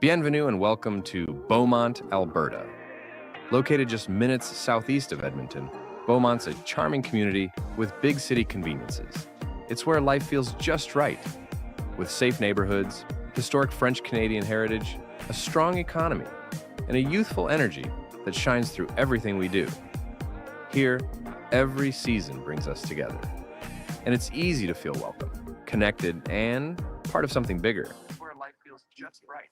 Bienvenue and welcome to Beaumont, Alberta. Located just minutes southeast of Edmonton, Beaumont's a charming community with big city conveniences. It's where life feels just right, with safe neighborhoods, historic French-Canadian heritage, a strong economy, and a youthful energy that shines through everything we do. Here, every season brings us together, and it's easy to feel welcome, connected, and part of something bigger. Where life feels just right.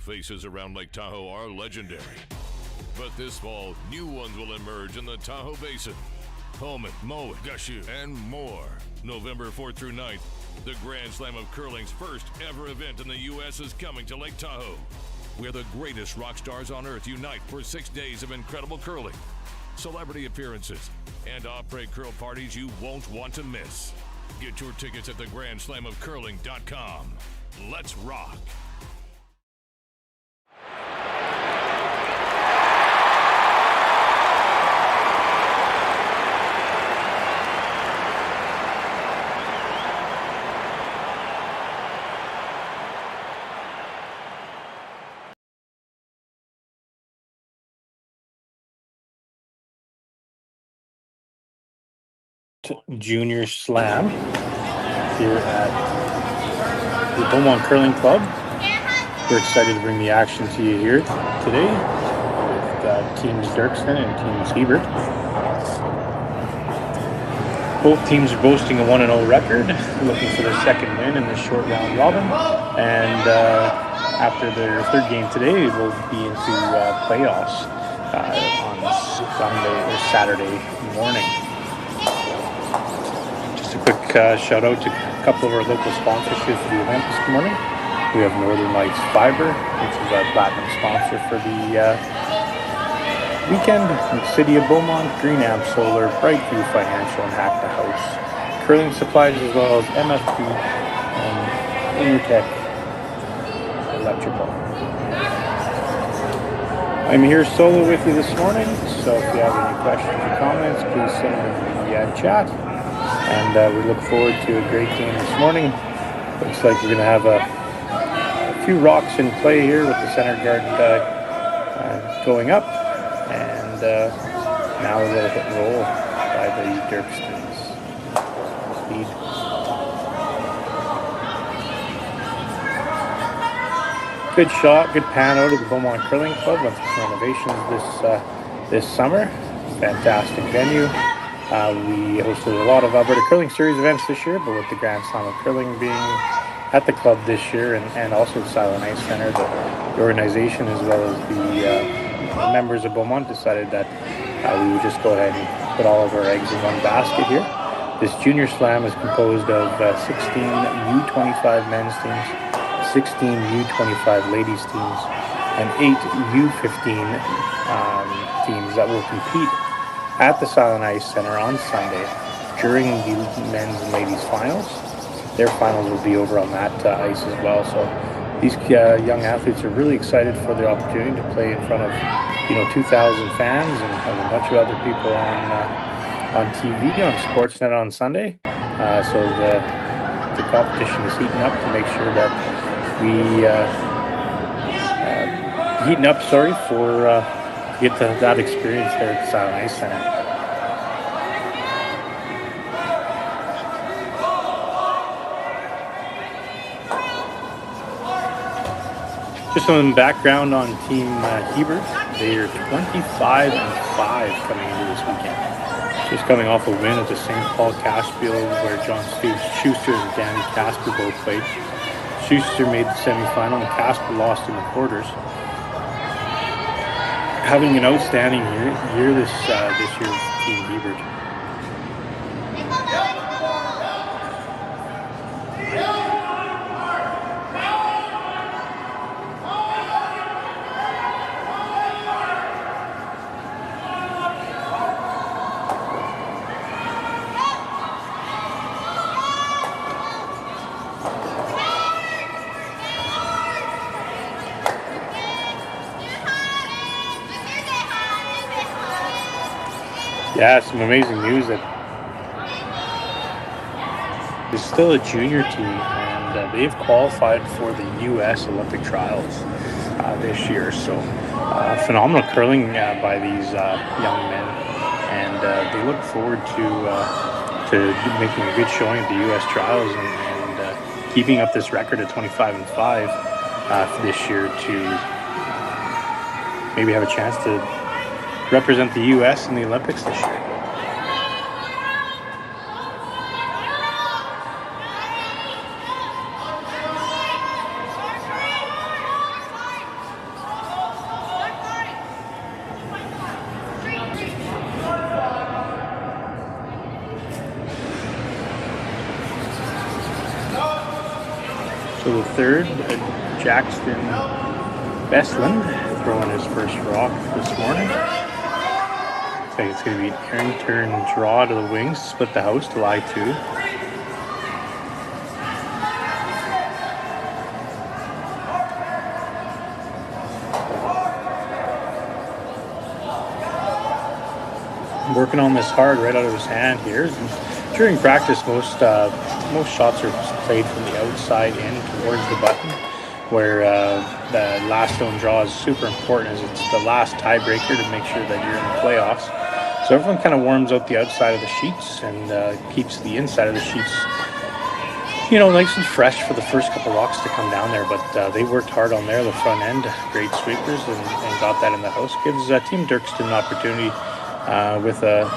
Faces around Lake Tahoe are legendary. But this fall, new ones will emerge in the Tahoe Basin. Pullman, Mowat, Gushu, and more. November 4th through 9th, the Grand Slam of Curling's first ever event in the U.S. is coming to Lake Tahoe, where the greatest rock stars on earth unite for 6 days of incredible curling, celebrity appearances, and après curl parties you won't want to miss. Get your tickets at thegrandslamofcurling.com. Let's rock. Junior Slam here at the Beaumont Curling Club. We're excited to bring the action to you here today with teams Derksen and teams Hebert. Both teams are boasting a 1-0 record, looking for their second win in the short round robin. And after their third game today, we'll be into playoffs on Sunday or Saturday morning. Quick shout out to a couple of our local sponsorships for the event this morning. We have Northern Lights Fiber, which is our platinum sponsor for the weekend. The City of Beaumont, Green Amp Solar, Brightview Financial, and Hack the House. Curling supplies as well as MFP and Intertech Electrical. I'm here solo with you this morning, so if you have any questions or comments, please send them in the chat. And we look forward to a great game this morning. Looks like we're going to have a few rocks in play here with the center guard going up. And now we're going to hit and roll by the Derksens. Speed. Good shot, good pan out of the Beaumont Curling Club. Went through some renovations this summer. Fantastic venue. We hosted a lot of Alberta Curling Series events this year, but with the Grand Slam of Curling being at the club this year and also the Silent Ice Center, the organization as well as the members of Beaumont decided that we would just go ahead and put all of our eggs in one basket here. This Junior Slam is composed of 16 U25 men's teams, 16 U25 ladies teams, and 8 U15 teams that will compete at the Silent Ice Center on Sunday during the men's and ladies finals. Their finals will be over on that ice as well. So these young athletes are really excited for the opportunity to play in front of 2,000 fans and a bunch of other people on TV on Sportsnet on Sunday. So the competition is heating up to make sure that we for get that experience there at the Silent Ice Center. Just some background on Team Hebert. They are 25-5 coming into this weekend. Just coming off a win at the St. Paul Caspiel where John Schuster and Danny Casper both played. Schuster made the semifinal and Casper lost in the quarters. Having an outstanding year this year with Team Hebert. Yeah, some amazing news that is still a junior team, and they've qualified for the U.S. Olympic trials this year. So phenomenal curling by these young men, and they look forward to making a good showing at the U.S. trials and keeping up this record of 25-5 this year to maybe have a chance to represent the U.S. in the Olympics this year. So the third, Jackson Bestland, throwing his first rock this morning. I think it's going to be an end turn draw to the wings, split the house to lie 2. Working on this hard right out of his hand here. During practice, most shots are played from the outside in towards the button, where the last stone draw is super important as it's the last tiebreaker to make sure that you're in the playoffs. So everyone kind of warms out the outside of the sheets and keeps the inside of the sheets, nice and fresh for the first couple rocks to come down there. But they worked hard on there, the front end, great sweepers, and got that in the house. Gives Team Derksen an opportunity with a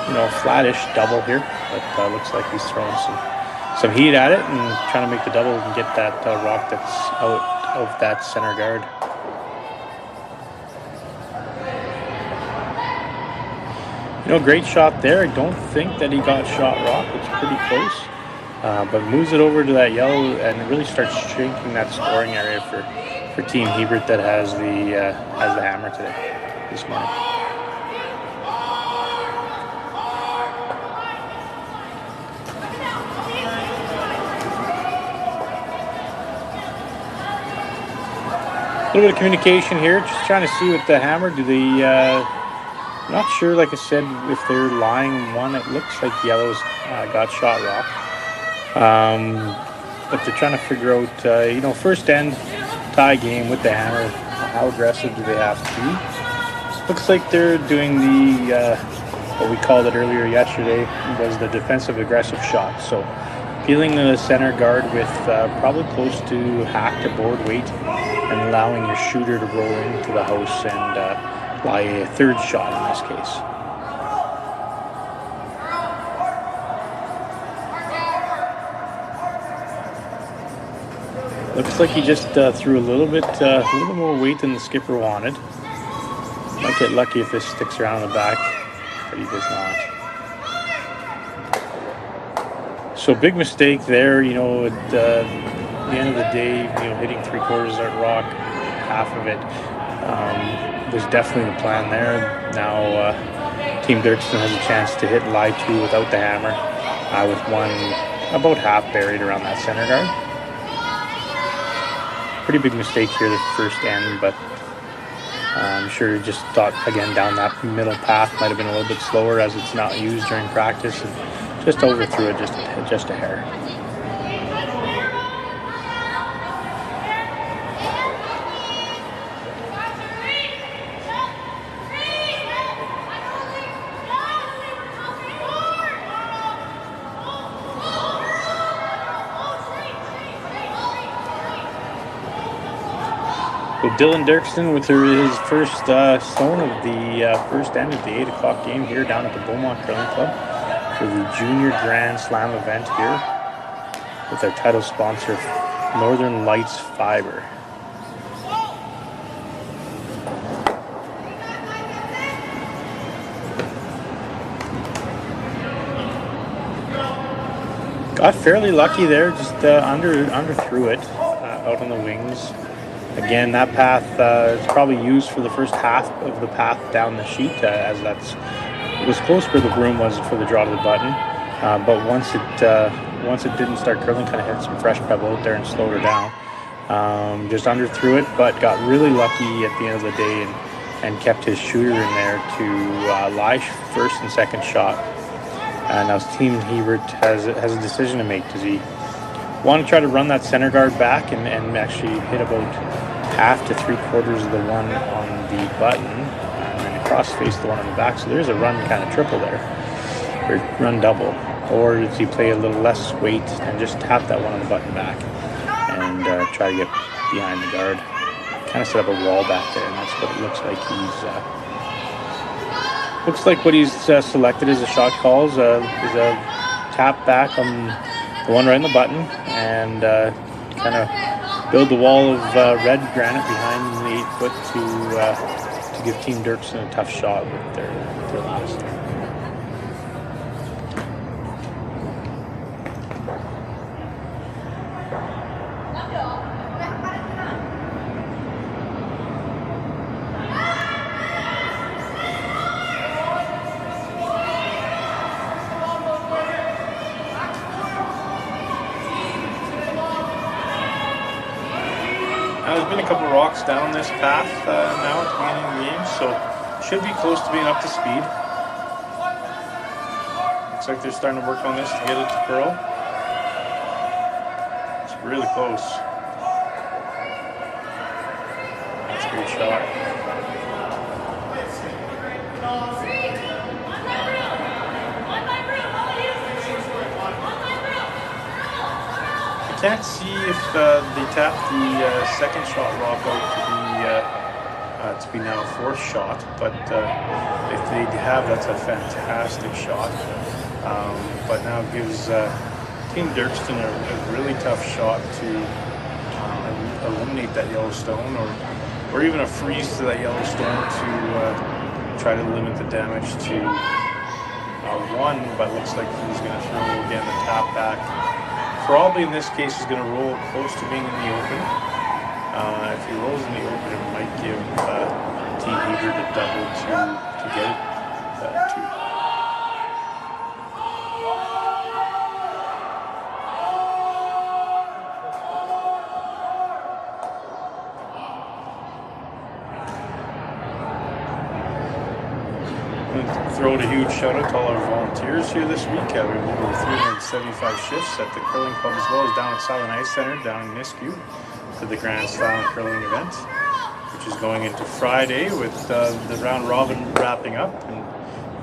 flattish double here, but looks like he's throwing some heat at it and trying to make the double and get that rock that's out of that center guard. Great shot there. I don't think that he got shot rock. It's pretty close, but moves it over to that yellow and really starts shrinking that scoring area for Team Hebert that has the hammer today this morning. A little bit of communication here, just trying to see with the hammer. Do they, not sure, like I said, if they're lying one. It looks like yellow's got shot rock. But they're trying to figure out, first end tie game with the hammer. How aggressive do they have to be? Looks like they're doing the, what we called it earlier yesterday, was the defensive aggressive shot. So peeling the center guard with probably close to half to board weight and allowing your shooter to roll into the house and lie a third shot in this case. Looks like he just threw a little bit more weight than the skipper wanted. Might get lucky if this sticks around the back, but he does not. So big mistake there, at the end of the day, hitting 3/4 of that rock, half of it, was definitely the plan there. Now Team Derksen has a chance to hit lie 2 without the hammer, with one about half buried around that center guard. Pretty big mistake here the first end, but I'm sure he just thought again down that middle path might have been a little bit slower as it's not used during practice, and just overthrew it just a hair. So Dylan Derksen with his first stone of the first end of the 8 o'clock game here down at the Beaumont Curling Club for the Junior Grand Slam event here with our title sponsor, Northern Lights Fiber. Got fairly lucky there, just underthrew it out on the wings. Again, that path is probably used for the first half of the path down the sheet, as it was close where the broom was for the draw to the button. But once it didn't start curling, kind of hit some fresh pebble out there and slowed her down. Just underthrew it, but got really lucky at the end of the day and kept his shooter in there to lie first and second shot. Now Team Hebert has a decision to make. Does he want to try to run that center guard back and actually hit about half to 3/4 of the one on the button, and then cross face the one on the back? So there's a run kind of triple there, or run double. Or does he play a little less weight and just tap that one on the button back and try to get behind the guard? Kind of set up a wall back there, and that's what it looks like. Looks like what he's selected as a shot calls is a tap back on the one right on the button, and kind of build the wall of red granite behind the 8 foot to give Team Derksen a tough shot with their last. Now, there's been a couple rocks down this path now at the beginning of the game, so should be close to being up to speed. Looks like they're starting to work on this to get it to curl. It's really close. That's a great shot. Can't see if they tapped the second shot rock out to be now a fourth shot, but if they have, that's a fantastic shot. But now it gives Team Derksen a really tough shot to eliminate that yellow stone, or even a freeze to that yellow stone to try to limit the damage to one. But looks like he's going to throw again the tap back. Probably in this case is going to roll close to being in the open. If he rolls in the open, it might give Team Hebert a double to get it to. Throw out a huge shout out to all our volunteers here this week. We have over 375 shifts at the curling club, as well as down at Silent Ice Center down in Nisku for the Grand Slam curling event, which is going into Friday with the round robin wrapping up and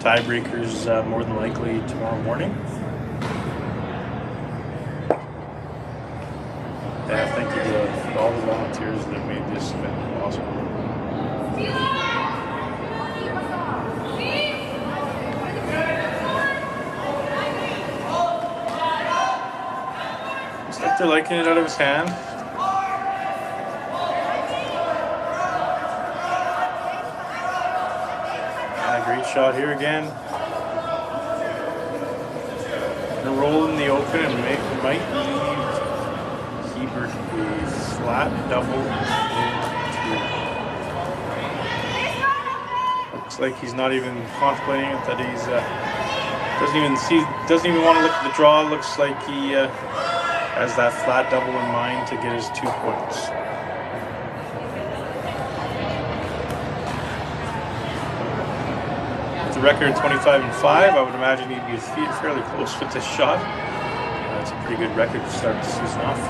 tiebreakers more than likely tomorrow morning. Yeah, thank you to all the volunteers that have made this event possible. They're liking it out of his hand. And a great shot here again. Gonna roll in the open and might leave Hebert a flat double in 2. Looks like he's not even contemplating it, that he's doesn't even want to look at the draw. Looks like he has that flat double in mind to get his 2 points. With the record of 25-5, I would imagine he'd be fairly close with this shot. That's a pretty good record to start the season off.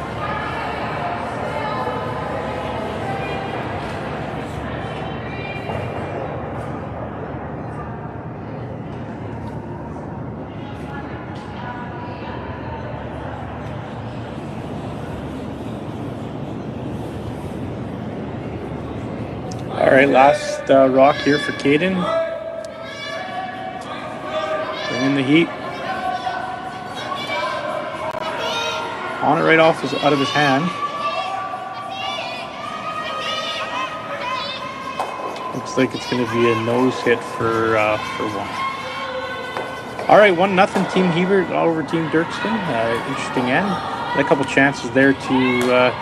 All right, last rock here for Caden. Bringing the heat. On it right out of his hand. Looks like it's going to be a nose hit for one. All right, 1-0 Team Hebert all over Team Derksen. Interesting end. Had a couple chances there to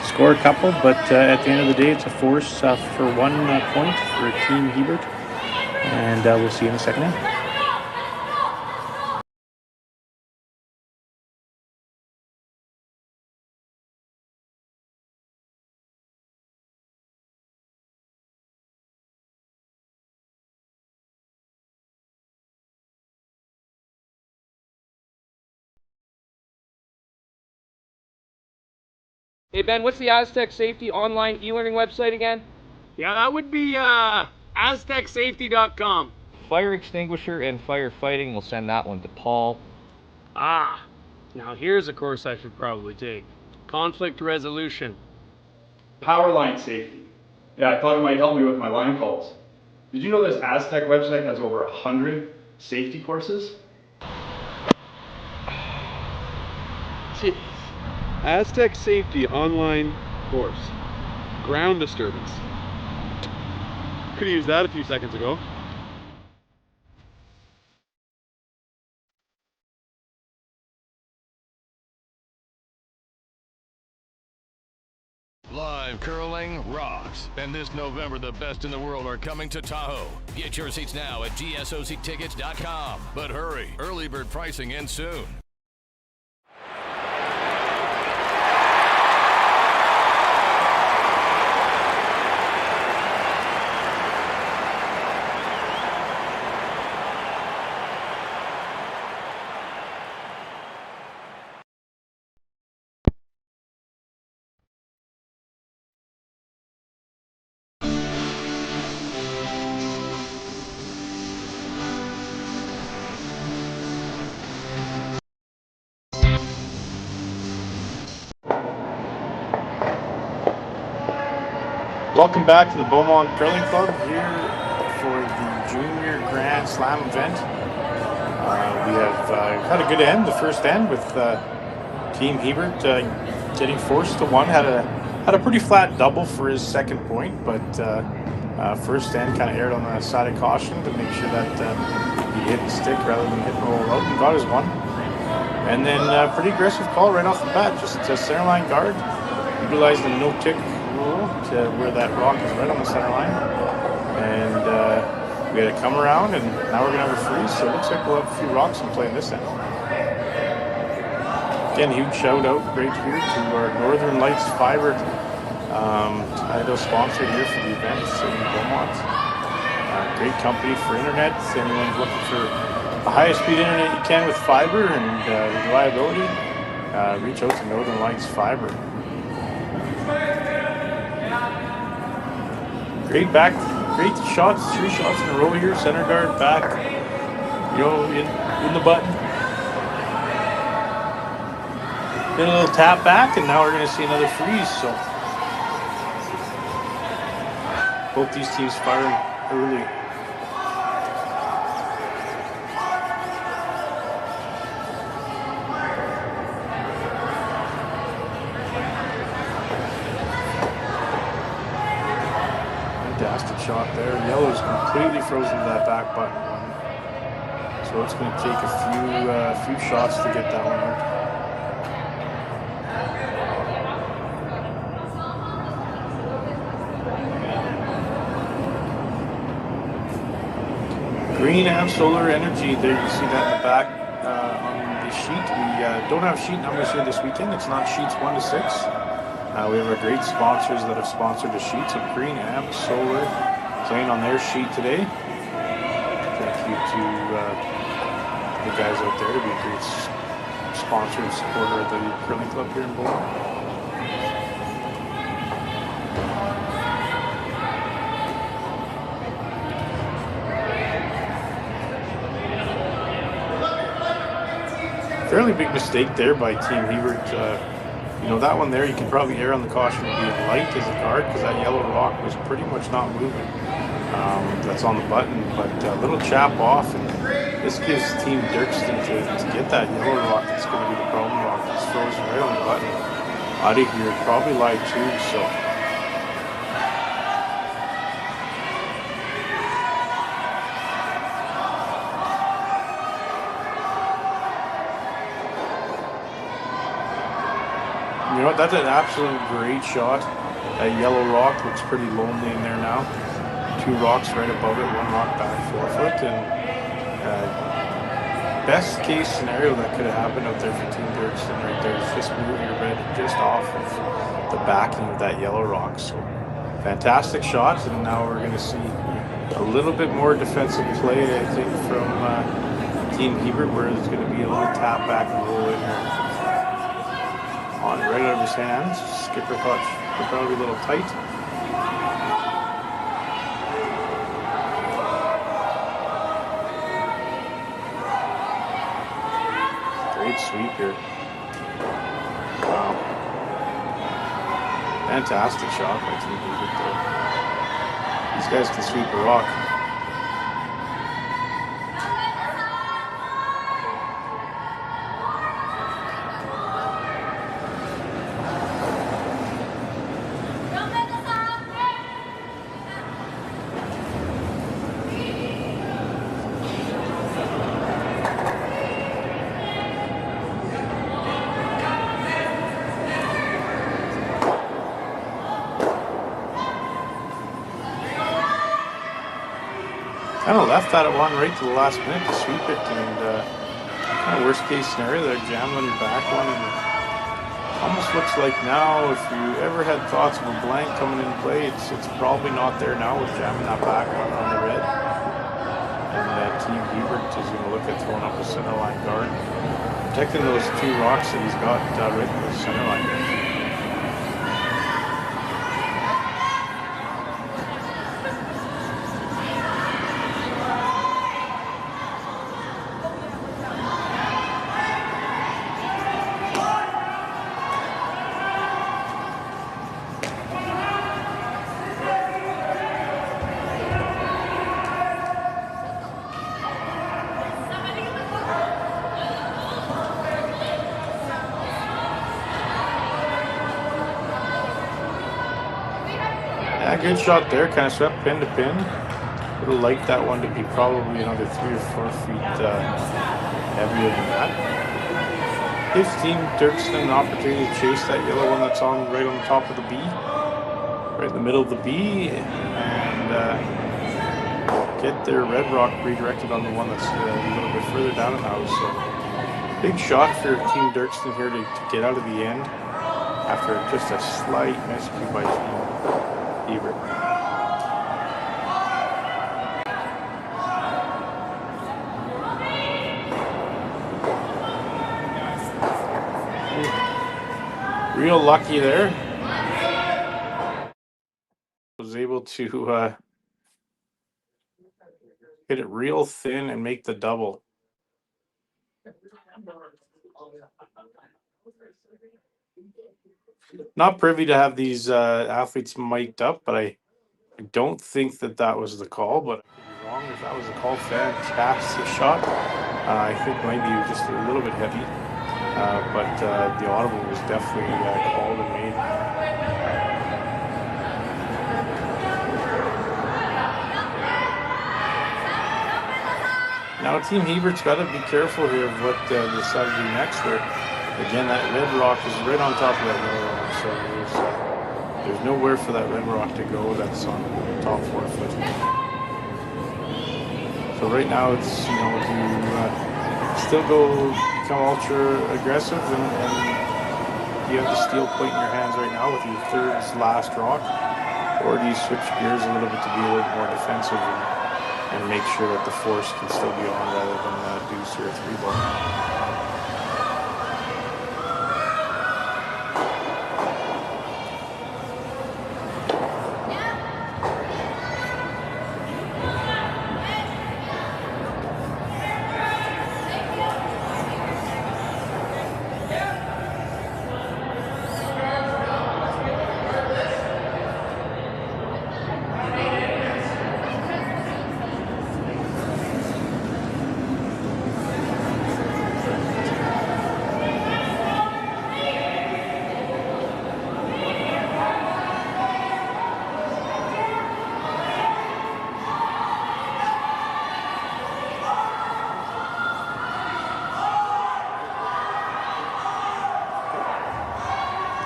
score a couple, but at the end of the day, it's a force for 1 point for Team Hebert, and we'll see you in the second end. Hey Ben, what's the Aztec Safety online e-learning website again? Yeah, that would be aztecsafety.com. Fire extinguisher and firefighting, we'll send that one to Paul. Ah, now here's a course I should probably take. Conflict resolution. Power line safety. Yeah, I thought it might help me with my line calls. Did you know this Aztec website has over 100 safety courses? Jeez. Aztec Safety online course. Ground disturbance. Could have used that a few seconds ago. Live curling rocks. And this November, the best in the world are coming to Tahoe. Get your seats now at gsoctickets.com. But hurry, early bird pricing ends soon. Welcome back to the Beaumont Curling Club here for the Junior Grand Slam event. We have had a good end, the first end, with Team Hebert getting forced to one. Had a pretty flat double for his second point, but first end kind of erred on the side of caution to make sure that he hit the stick rather than hit and roll out, and got his one. And then pretty aggressive call right off the bat, just center line guard, utilized the no tick rule to where that rock is right on the center line, and we had to come around, and now we're gonna have a freeze, so it looks like we'll have a few rocks in play in this end. Again, huge shout out right here to our Northern Lights Fiber title sponsor here for the events in Beaumont. Great company for internet. Anyone's looking for the highest speed internet you can with fiber and reliability, reach out to Northern Lights Fiber. Great shots, 3 shots in a row here. Center guard back, in the button. Then a little tap back, and now we're going to see another freeze. So both these teams firing early. Fantastic shot there. Yellow's completely frozen to that back button one. So it's going to take a few shots to get that one out. Green amp solar energy, there you see that in the back on the sheet. We don't have sheet numbers here this weekend. It's not sheets 1 to 6. We have our great sponsors that have sponsored the sheets of Green Amp Solar playing on their sheet today. Thank you to the guys out there to be a great sponsor and supporter of the curling club here in Beaumont. Fairly big mistake there by Team Hebert. That one there, you can probably err on the caution of being light as a guard because that yellow rock was pretty much not moving. That's on the button, but a little chap off, and this gives Team Derksen to get that yellow rock. That's going to be the problem rock. It's frozen right on the button. Out of here, probably light too, so. You know what, that's an absolute great shot. That yellow rock looks pretty lonely in there now. 2 rocks right above it, 1 rock back 4 foot, and best case scenario that could have happened out there for Team Derksen right there is just move your red just off of the backing of that yellow rock. So fantastic shots, and now we're going to see a little bit more defensive play, I think, from Team Hebert, where there's going to be a little tap back and roll in here. on right out of his hands. Skipper thought would probably be a little tight. Great sweep here. Wow. Fantastic shot by Team Hebert there. These guys can sweep a rock. Kind of left that one right to the last minute to sweep it, and kind of worst case scenario, they're jamming on your back one, and almost looks like now, if you ever had thoughts of a blank coming into play, it's probably not there now with jamming that back one on the red. And Team Hebert is going to look at throwing up a center line guard, protecting those two rocks that he's got right in the center line. Yeah, good shot there. Kind of swept pin to pin. Would have liked that one to be probably another 3 or 4 feet heavier than that. Gives Team Derksen an opportunity to chase that yellow one that's on right on the top of the B, right in the middle of the B, and get their red rock redirected on the one that's a little bit further down in the house. So big shot for Team Derksen here to get out of the end after just a slight miscue by Team Hebert. Real lucky there. Was able to hit it real thin and make the double. Not privy to have these athletes mic'd up, but I don't think that was the call, but I could be wrong. If that was the call, fantastic shot. I think maybe just a little bit heavy, but the audible was definitely called and made. Now Team Hebert's got to be careful here of what they decide to do next. Where again, that red rock is right on top of that yellow one, so there's nowhere for that red rock to go that's on the top 4 foot. So right now it's, you know, do you still become ultra aggressive and you have the steel plate in your hands right now with your third last rock, or do you switch gears a little bit to be a little more defensive and make sure that the force can still be on rather than deuce or 3-ball?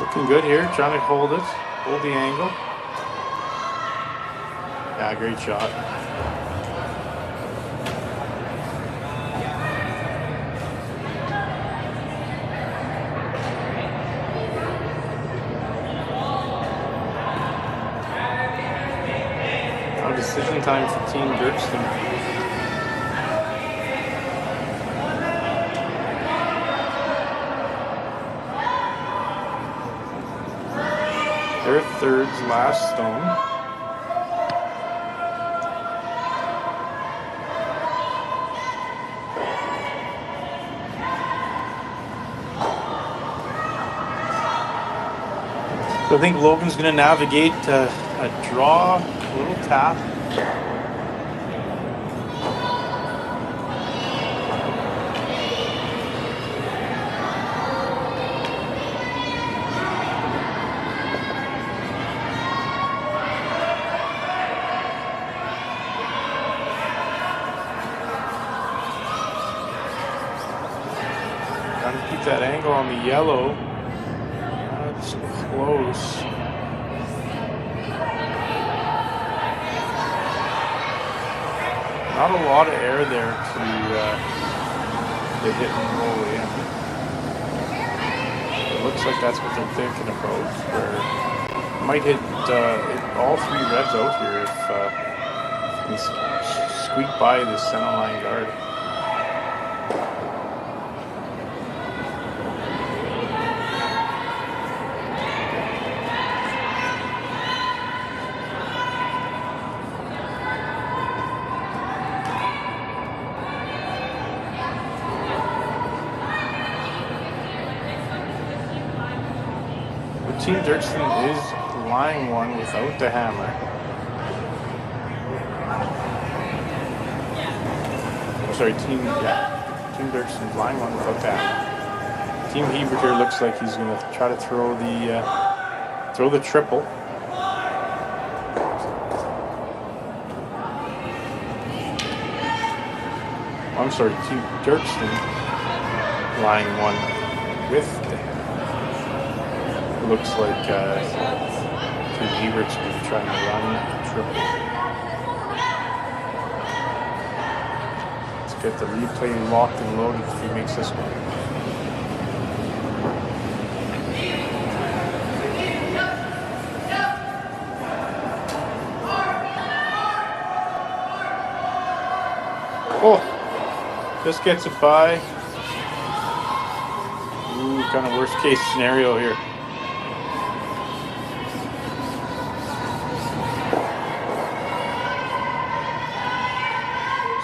Looking good here, trying to hold the angle. Yeah, great shot. Now decision time for Team Derksen. their thirds last stone. So I think Logan's going to navigate a draw, a little tap. Trying to keep that angle on the yellow. That's close. Not a lot of air there to hit and roll in. It looks like that's what they're thinking about. Where might hit all three reds out here if he can squeak by this center line guard. Team Derksen is line one without the hammer. Oh, sorry, Team Derksen line one without the hammer. Team Hebert here looks like he's going to try to throw the triple. I'm sorry, Team Derksen line one with the hammer. Looks like Team Hebert's going to be trying to run triple. Let's get the replay locked and loaded if he makes this one. Oh, just gets it by. Ooh, kind of worst case scenario here.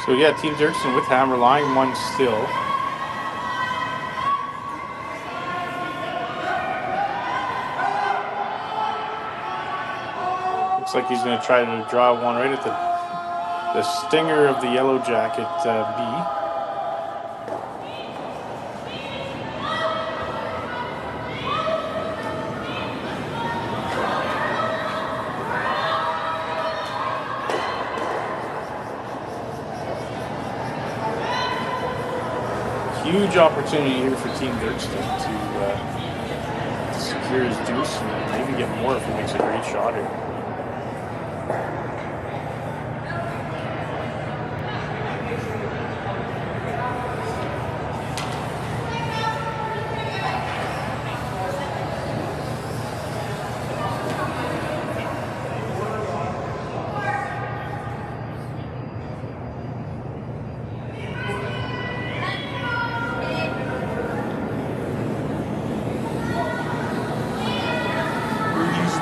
So yeah, Team Derksen with hammer, line one still. Looks like he's going to try to draw one right at the stinger of the yellow jacket B. Huge opportunity here for Team Derksen to secure his deuce and maybe get more if he makes a great shot here.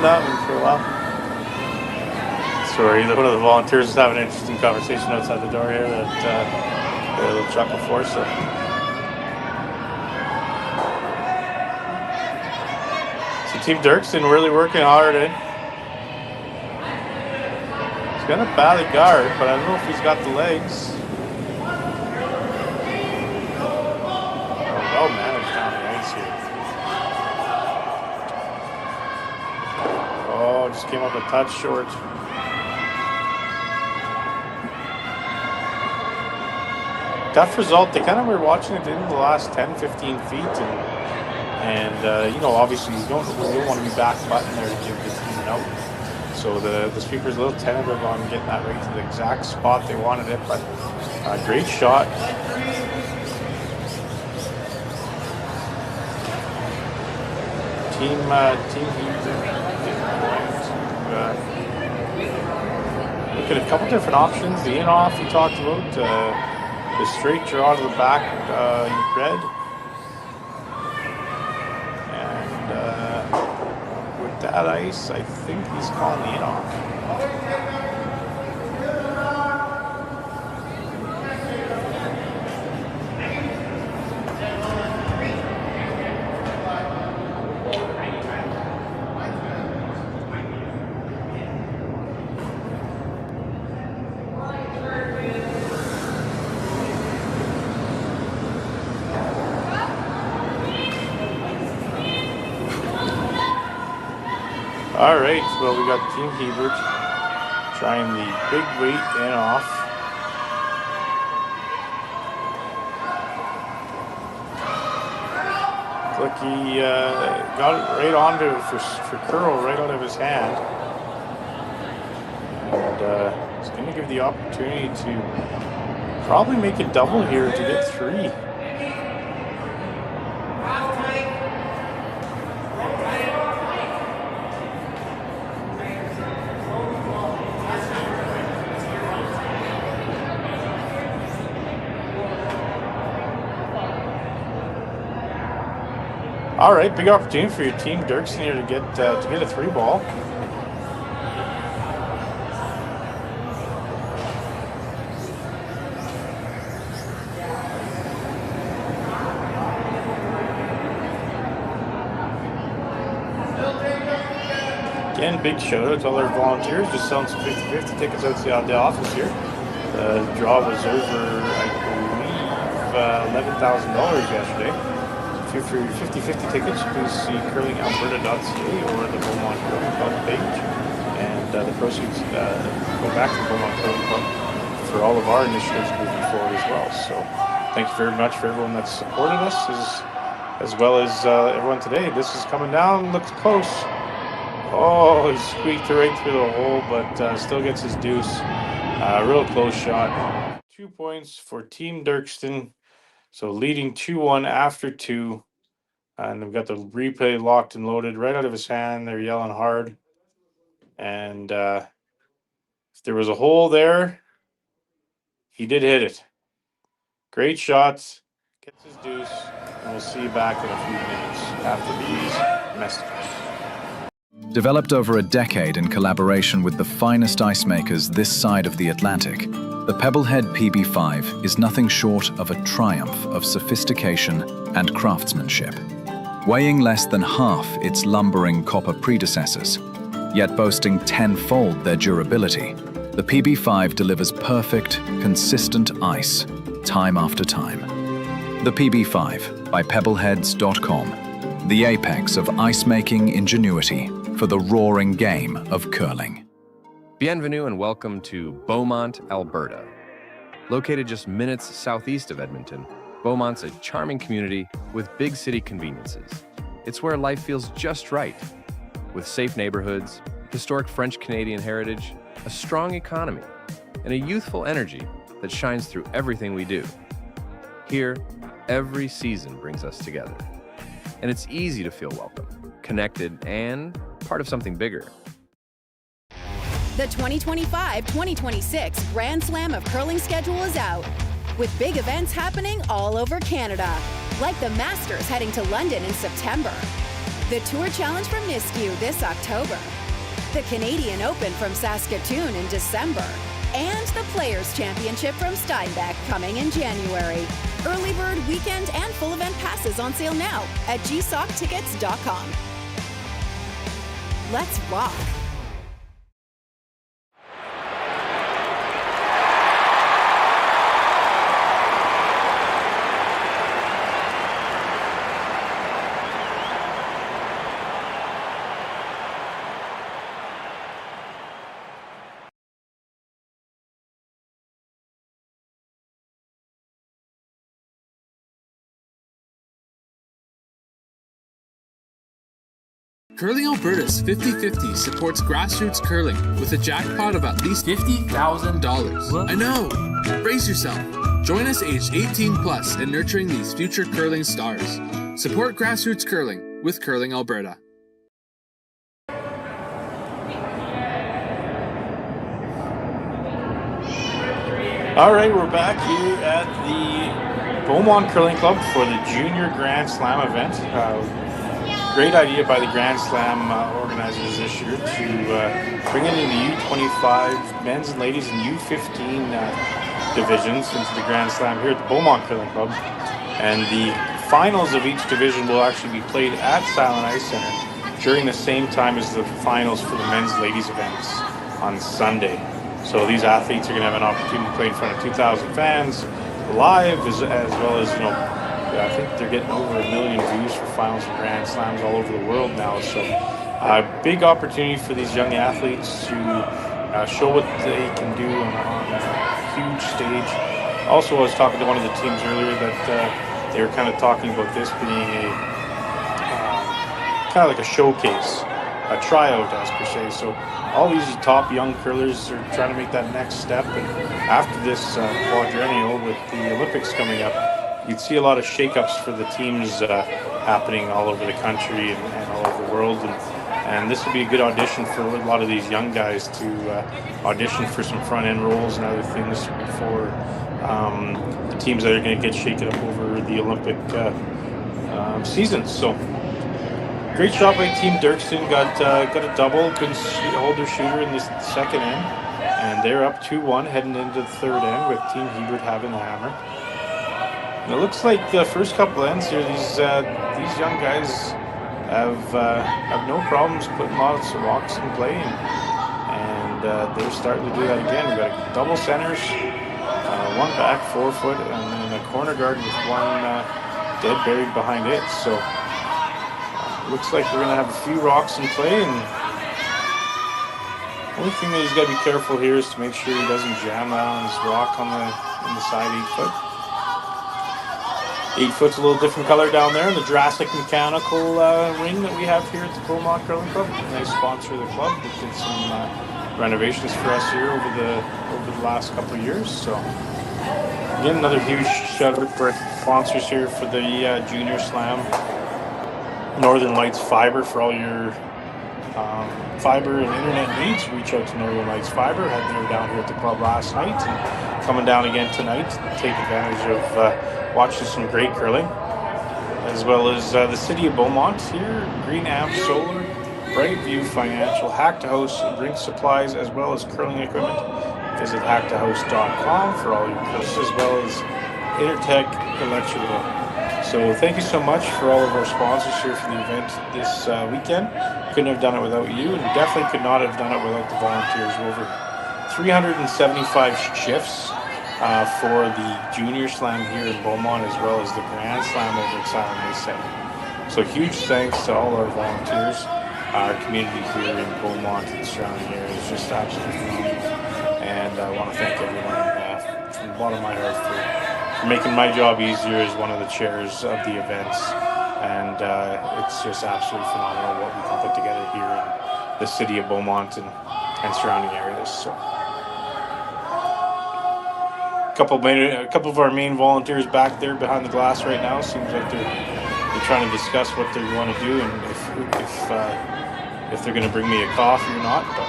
That one for a while. Sorry, one of the volunteers is having an interesting conversation outside the door here that a little chuckle for. So Team Derksen really working hard, eh? He's got a bally guard, but I don't know if he's got the legs. Oh, well managed down the ice here. Oh, just came up a touch short. Tough result. They kind of were watching it in the last 10, 15 feet. And you know, obviously you don't want to be back button there to give the team an out. So the sweeper's a little tentative on getting that right to the exact spot they wanted it. But great shot. Team look at a couple different options. The in-off he talked about, the straight draw to the back red, and with the that ice. I think he's calling the in-off. All right, well, we got Caden Hebert trying the big weight in off. Look like he got it right onto for curl right out of his hand. And he's going to give the opportunity to probably make a double here to get 3. All right, big opportunity for your team, Derksen, here to get a 3 ball. Again, big shout out to all our volunteers just selling some 50/50 tickets outside the office here. The draw was over, I believe, $11,000 yesterday. For your 50/50 tickets, please see curlingalberta.ca or the Beaumont Curling Club page. And the proceeds go back to the Beaumont Curling Club for all of our initiatives moving forward as well. So thank you very much for everyone that's supported us, as well as everyone today. This is coming down, looks close. Oh, he squeaked right through the hole, but still gets his deuce. Real close shot. 2 points for Team Derksen. So leading 2-1 after 2. And we've got the replay locked and loaded right out of his hand. They're yelling hard. And if there was a hole there, he did hit it. Great shots. Gets his deuce. And we'll see you back in a few minutes after these messages. Developed over a decade in collaboration with the finest ice makers this side of the Atlantic, the Pebblehead PB5 is nothing short of a triumph of sophistication and craftsmanship. Weighing less than half its lumbering copper predecessors, yet boasting 10-fold their durability, the PB5 delivers perfect, consistent ice, time after time. The PB5 by Pebbleheads.com, the apex of ice-making ingenuity for the roaring game of curling. Bienvenue and welcome to Beaumont, Alberta. Located just minutes southeast of Edmonton, Beaumont's a charming community with big city conveniences. It's where life feels just right, with safe neighborhoods, historic French-Canadian heritage, a strong economy, and a youthful energy that shines through everything we do. Here, every season brings us together, and it's easy to feel welcome, connected, and part of something bigger. The 2025-2026 Grand Slam of Curling schedule is out, with big events happening all over Canada, like the Masters heading to London in September, the Tour Challenge from Nisku this October, the Canadian Open from Saskatchewan in December, and the Players' Championship from Steinbeck coming in January. Early bird weekend and full event passes on sale now at gsocktickets.com. Let's rock! Curling Alberta's 50/50 supports grassroots curling with a jackpot of at least $50,000. I know! Brace yourself. Join us aged 18 plus in nurturing these future curling stars. Support grassroots curling with Curling Alberta. All right, we're back here at the Beaumont Curling Club for the Junior Grand Slam event. great idea by the Grand Slam organizers this year to bring in the U25 men's and ladies and U15 divisions into the Grand Slam here at the Beaumont Curling Club. And the finals of each division will actually be played at Silent Ice Center during the same time as the finals for the men's ladies events on Sunday. So these athletes are going to have an opportunity to play in front of 2,000 fans live, as well as, I think they're getting over 1 million views for finals and Grand Slams all over the world now. So a big opportunity for these young athletes to show what they can do on a huge stage. Also, I was talking to one of the teams earlier that they were kind of talking about this being a kind of like a showcase, a tryout as per se. So all these top young curlers are trying to make that next step. And after this quadrennial with the Olympics coming up, you'd see a lot of shakeups for the teams happening all over the country and all over the world. And this would be a good audition for a lot of these young guys to audition for some front end roles and other things before the teams that are going to get shaken up over the Olympic season. So great shot by Team Derksen. Got a double. Couldn't hold their shooter in the second end, and they're up 2-1 heading into the third end with Team Hebert having the hammer. And it looks like the first couple ends here, these young guys have no problems putting lots of rocks in play, and they're starting to do that again. We've got double centers, one back 4 foot, and then a corner guard with one dead buried behind it. So looks like we're going to have a few rocks in play, and the only thing that he's got to be careful here is to make sure he doesn't jam that on his rock on the side 8 foot. 8 foot's a little different color down there, and the Jurassic Mechanical ring that we have here at the Beaumont Curling Club. Nice sponsor of the club. They did some renovations for us here over the last couple of years. So again, another huge shout out for sponsors here for the Junior Slam. Northern Lights Fiber for all your fiber and internet needs. Reach out to Northern Lights Fiber. They were down here at the club last night and coming down again tonight to take advantage of watching some great curling, as well as the city of Beaumont here, Green Amp Solar, Brightview Financial, Hack to House drink supplies, as well as curling equipment. Visit hacktohouse.com for all your curls, as well as Intertech Electrical. So thank you so much for all of our sponsors here for the event this weekend. Couldn't have done it without you, and definitely could not have done it without the volunteers. Over 375 shifts for the Junior Slam here in Beaumont, as well as the Grand Slam over at Silent Ice Center. So huge thanks to all our volunteers. Our community here in Beaumont and the surrounding area is just absolutely phenomenal. And I want to thank everyone from the bottom of my heart for making my job easier as one of the chairs of the events. And it's just absolutely phenomenal what we can put together here in the city of Beaumont and surrounding areas. So a couple of our main volunteers back there behind the glass right now. Seems like they're trying to discuss what they want to do and if they're going to bring me a coffee or not, but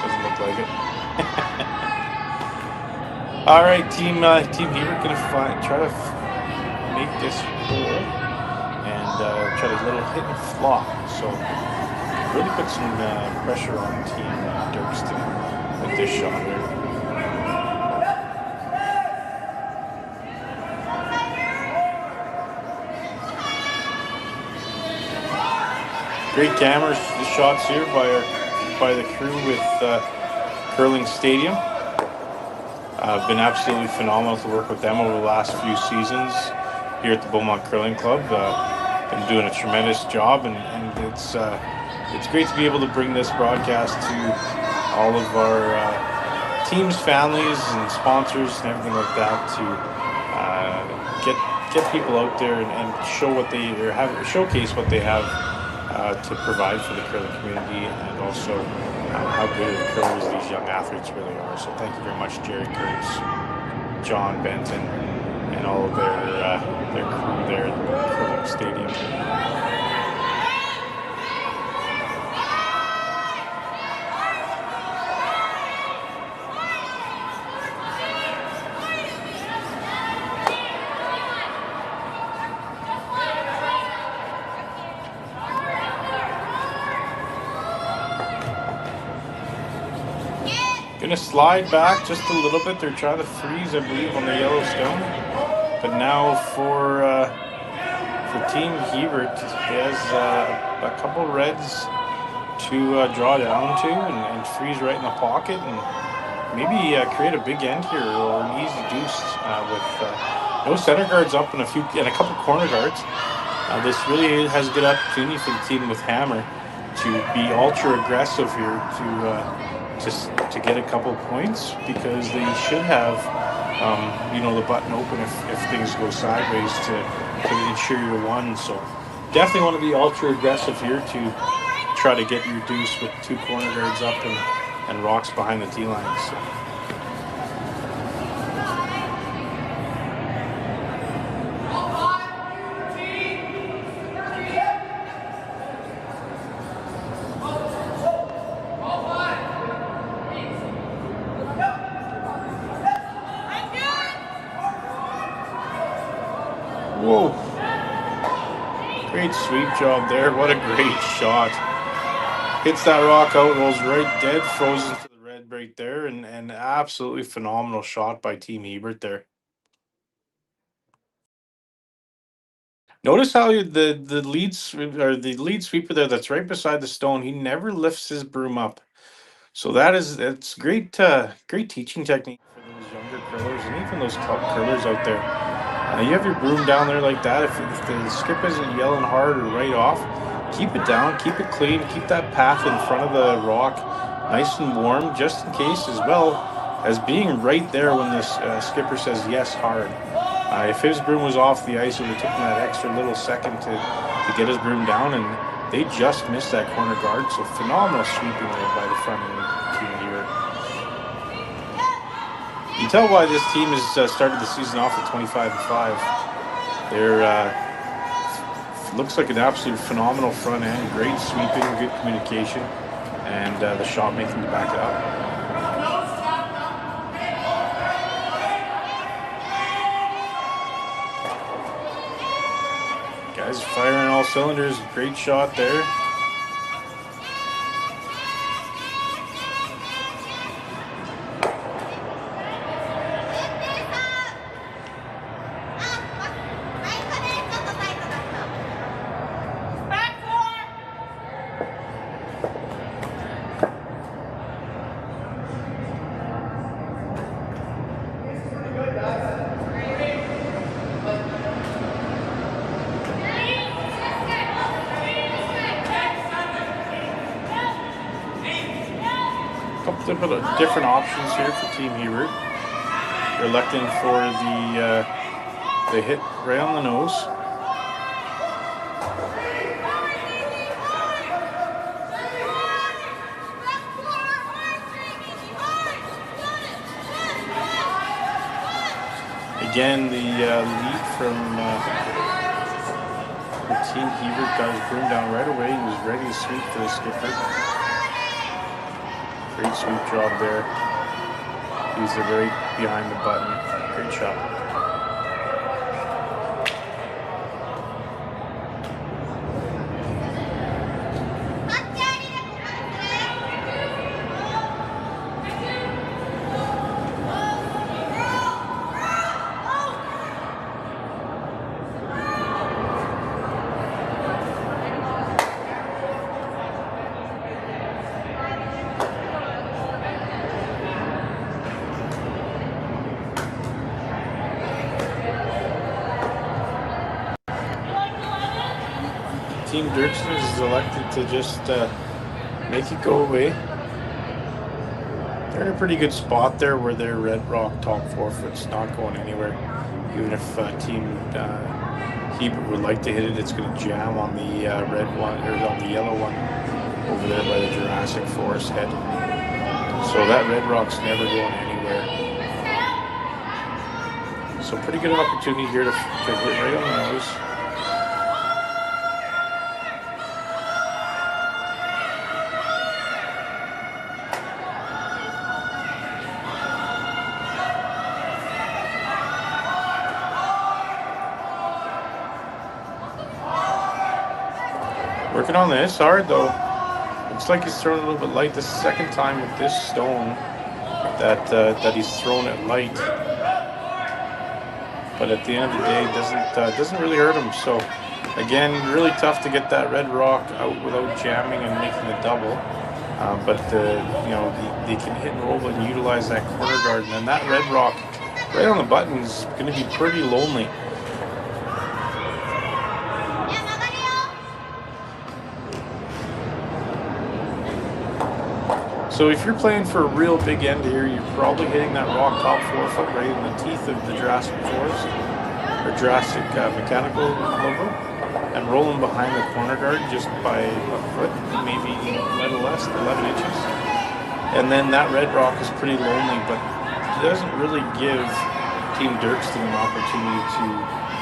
doesn't look like it. All right, Team Hebert going to try to make this hole and try to little hit and flop. So really put some pressure on Team Derksen with this shot here. Great cameras, the shots here by the crew with Curling Stadium. Been absolutely phenomenal to work with them over the last few seasons here at the Beaumont Curling Club. Been doing a tremendous job, and it's great to be able to bring this broadcast to all of our teams, families, and sponsors and everything like that to get people out there and show what they showcase what they have to provide for the curling community, and also how good of curlers these young athletes really are. So thank you very much, Jerry Curtis, John Benton, and all of their crew there at the Curling Stadium. Gonna slide back just a little bit. They're trying to freeze, I believe, on the yellow stone. But now for Team Hebert, he has a couple reds to draw down to and freeze right in the pocket and maybe create a big end here or an easy deuce with no center guards up and a couple corner guards. This really has a good opportunity for the team with Hammer to be ultra aggressive here to get a couple points, because they should have the button open if things go sideways to ensure you're one. So definitely want to be ultra aggressive here to try to get your deuce with two corner guards up and rocks behind the tee line. So. Whoa. Great sweep job there. What a great shot. Hits that rock out, rolls right dead, frozen to the red right there, and absolutely phenomenal shot by Team Hebert there. Notice how the lead sweeper there that's right beside the stone, he never lifts his broom up. So it's great teaching technique for those younger curlers and even those top curlers out there. You have your broom down there like that. If the skip isn't yelling hard or right off, keep it down, keep it clean, keep that path in front of the rock nice and warm, just in case, as well as being right there when the skipper says yes hard. If his broom was off the ice, it would have taken that extra little second to get his broom down, and they just missed that corner guard. So phenomenal sweeping there by the front end of the team here. You can tell why this team has started the season off at 25-5. They're looks like an absolute phenomenal front end, great sweeping, good communication, and the shot making to back it up. Guys firing all cylinders, great shot there. Different options here for Team Hebert. They're electing for the hit right on the nose. Again, the lead from Team Hebert got his broom down right away. He was ready to sweep for the skipper. Great sweep job there. He's right behind the button. Great shot. Team Derksen is elected to just make it go away. They're in a pretty good spot there where their red rock top 4 foot's not going anywhere. Even if Team Hebert would like to hit it, it's going to jam on the red one, or on the yellow one over there by the Jurassic Forest head. So that red rock's never going anywhere. So pretty good opportunity here to hit right on the nose. Working on this hard though. Looks like he's throwing a little bit light the second time with this stone. that he's thrown it light. But at the end of the day, it doesn't really hurt him. So again, really tough to get that red rock out without jamming and making a double. But they can hit and roll and utilize that corner guard, and then that red rock right on the button is going to be pretty lonely. So if you're playing for a real big end here, you're probably hitting that rock top 4 foot right in the teeth of the Jurassic Forest, or Jurassic Mechanical logo, and rolling behind the corner guard just by a foot, maybe a little less, 11 inches. And then that red rock is pretty lonely, but it doesn't really give Team Derksen an opportunity to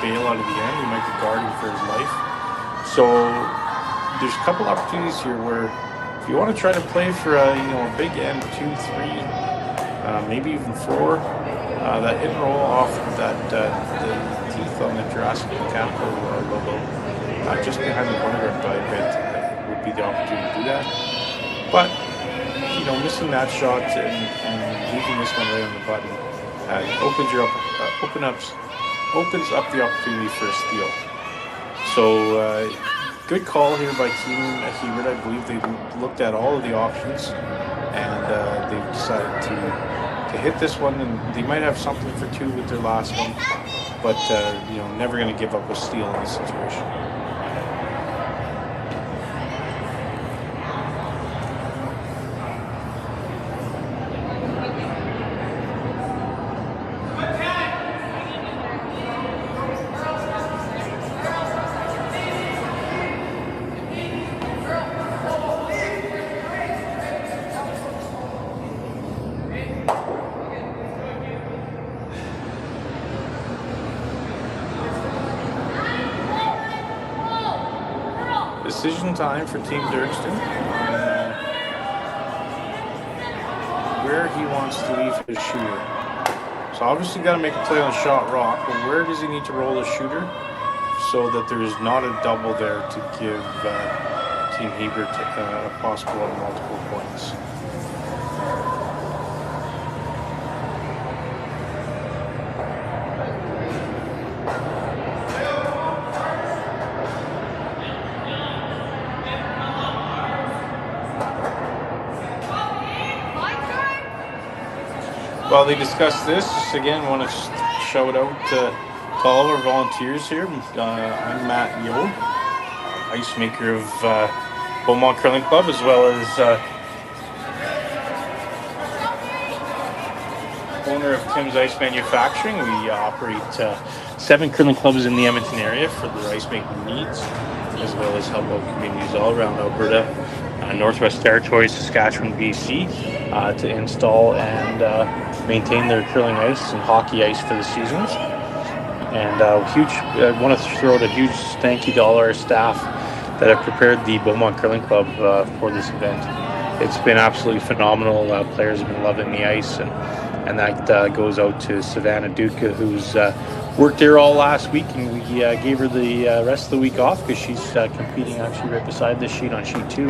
bail out of the end. He might be guarding for his life. So there's a couple opportunities here where if you want to try to play for a big end, 2, 3, maybe even 4, that hit and roll off the teeth on the Jurassic Mechanical logo, just behind the corner guard by a bit, would be the opportunity to do that. But missing that shot and leaving this one right on the button opens up the opportunity for a steal. So. Good call here by Caden Hebert. I believe they looked at all of the options and they decided to hit this one, and they might have something for 2 with their last one, but never going to give up a steal in this situation. Decision time for Team Derksen on where he wants to leave his shooter. So obviously got to make a play on shot rock, but where does he need to roll his shooter so that there is not a double there to give Team Hebert a possible of multiple points? While they discuss this, again, want to shout out to all of our volunteers here. I'm Matt Yo, ice maker of Beaumont Curling Club, as well as owner of Tim's Ice Manufacturing. We operate 7 curling clubs in the Edmonton area for their ice making needs, as well as help out communities all around Alberta, Northwest Territories, Saskatchewan, BC, to install and maintain their curling ice and hockey ice for the seasons. And I want to throw out a huge thank you to all our staff that have prepared the Beaumont Curling Club for this event. It's been absolutely phenomenal. Players have been loving the ice, and that goes out to Savannah Duca, who's worked here all last week, and we gave her the rest of the week off because she's competing actually right beside this sheet on sheet 2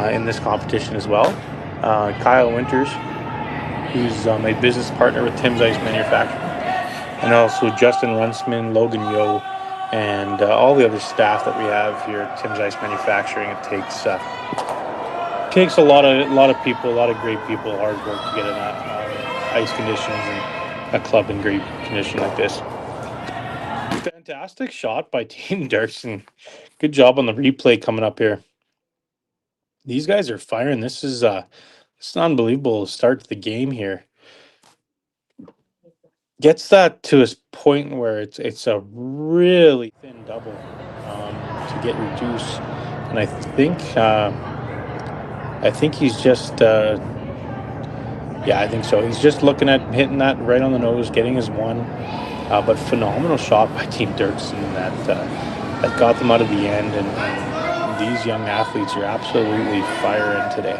in this competition as well. Kyle Winters, who's my business partner with Tim's Ice Manufacturing, and also Justin Runsman, Logan Yo, and all the other staff that we have here at Tim's Ice Manufacturing. It takes a lot of people, a lot of great people, hard work to get in ice conditions and a club in great condition like this. Fantastic shot by Team Derksen. Good job on the replay coming up here. These guys are firing. This is it's an unbelievable start to the game here. Gets that to a point where it's a really thin double to get reduced, and I think he's just I think so. He's just looking at hitting that right on the nose, getting his one. But phenomenal shot by Team Derksen that got them out of the end, and these young athletes are absolutely firing today.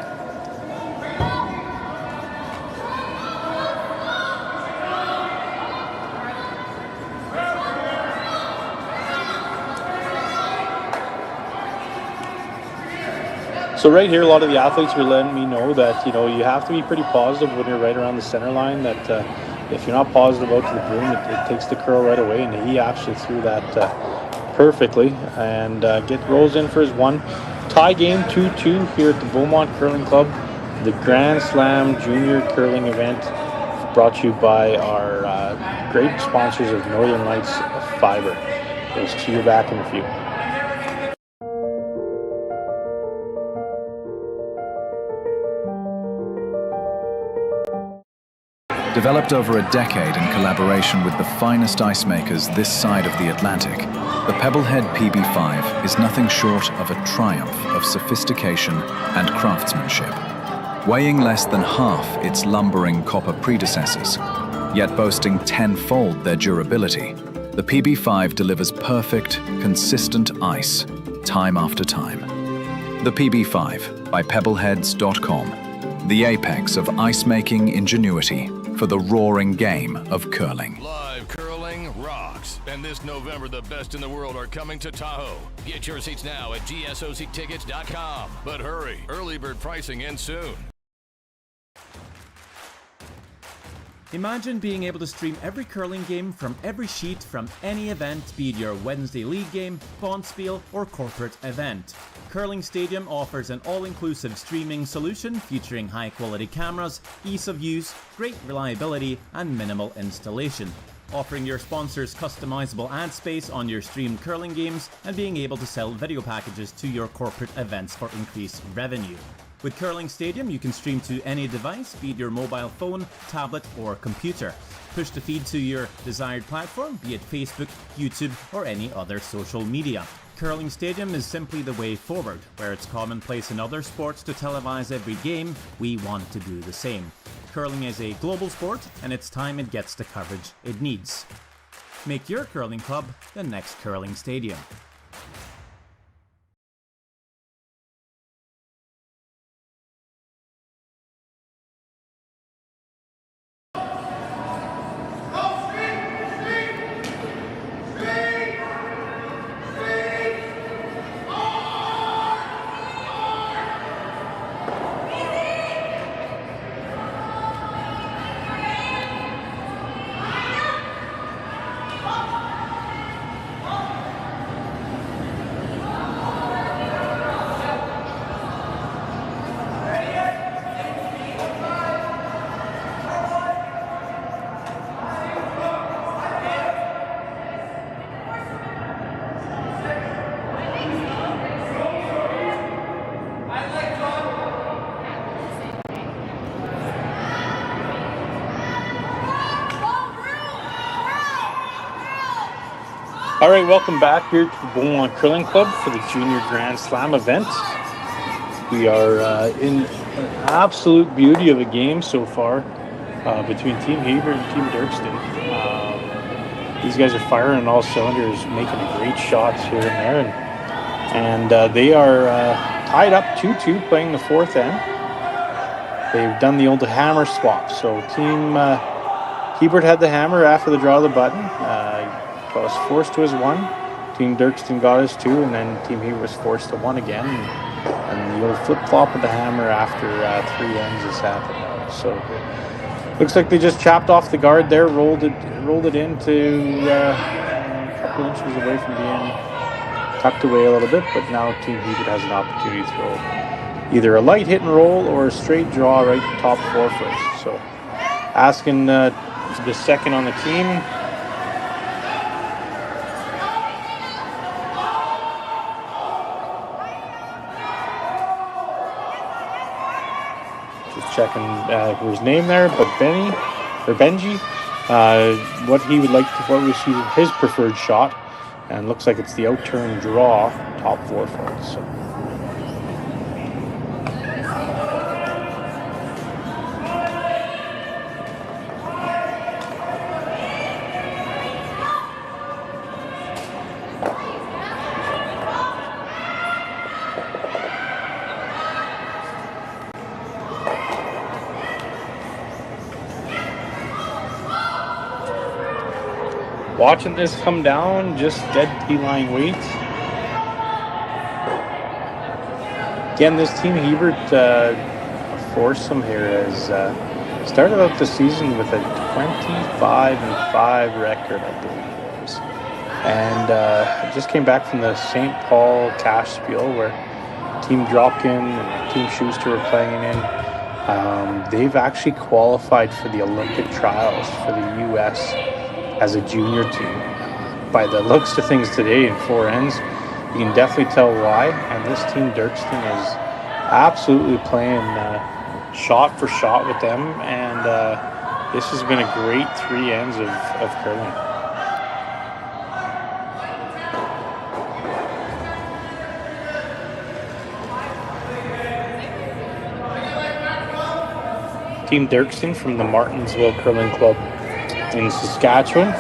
So So right here, a lot of the athletes were letting me know that, you know, you have to be pretty positive when you're right around the center line, that if you're not positive out to the broom, it takes the curl right away, and he actually threw that perfectly, and rolls in for his one. Tie game 2-2 here at the Beaumont Curling Club, the Grand Slam Junior Curling event, brought to you by our great sponsors of Northern Lights Fiber. We'll see you back in a few. Developed over a decade in collaboration with the finest ice makers this side of the Atlantic, the Pebblehead PB5 is nothing short of a triumph of sophistication and craftsmanship. Weighing less than half its lumbering copper predecessors, yet boasting tenfold their durability, the PB5 delivers perfect, consistent ice, time after time. The PB5 by Pebbleheads.com, the apex of ice-making ingenuity for the roaring game of curling. Live curling rocks. And this November, the best in the world are coming to Tahoe. Get your seats now at gsoctickets.com. But hurry, early bird pricing ends soon. Imagine being able to stream every curling game from every sheet from any event, be it your Wednesday league game, bonspiel, or corporate event. Curling Stadium offers an all-inclusive streaming solution featuring high-quality cameras, ease of use, great reliability, and minimal installation. Offering your sponsors customizable ad space on your streamed curling games and being able to sell video packages to your corporate events for increased revenue. With Curling Stadium, you can stream to any device, be it your mobile phone, tablet, or computer. Push the feed to your desired platform, be it Facebook, YouTube, or any other social media. Curling Stadium is simply the way forward. Where it's commonplace in other sports to televise every game, we want to do the same. Curling is a global sport, and it's time it gets the coverage it needs. Make your curling club the next Curling Stadium. All right, welcome back here to the Beaumont Curling Club for the Junior Grand Slam event. We are in an absolute beauty of a game so far between Team Hebert and Team Derksen. These guys are firing on all cylinders, making great shots here and there, and they are tied up 2-2, playing the fourth end. They've done the old hammer swap. So Team Hebert had the hammer after the draw of the button. Was forced to his one. Team Derksen got his two, and then Team Hebert was forced to one again. And the old flip-flop of the hammer after three ends is happening. So looks like they just chopped off the guard there, rolled it into a couple inches away from being tucked away a little bit. But now Team Hebert has an opportunity to throw either a light hit and roll or a straight draw right top 4 foot. So asking the second on the team. Checking his name there, but Benji, what he would like to, what was his preferred shot, and looks like it's the out-turn draw, top 4 foot. So. Watching this come down, just dead T-line weight. Again, this team Hebert foursome here has started out the season with a 25-5 record, I believe it was. And just came back from the St. Paul Cash Spiel where Team Dropkin and Team Schuster were playing in. They've actually qualified for the Olympic trials for the U.S. as a junior team. By the looks of things today in 4 ends, you can definitely tell why. And this team, Derksen, is absolutely playing shot for shot with them. And this has been a great 3 ends of curling. Team Derksen from the Martensville Curling Club in Saskatchewan.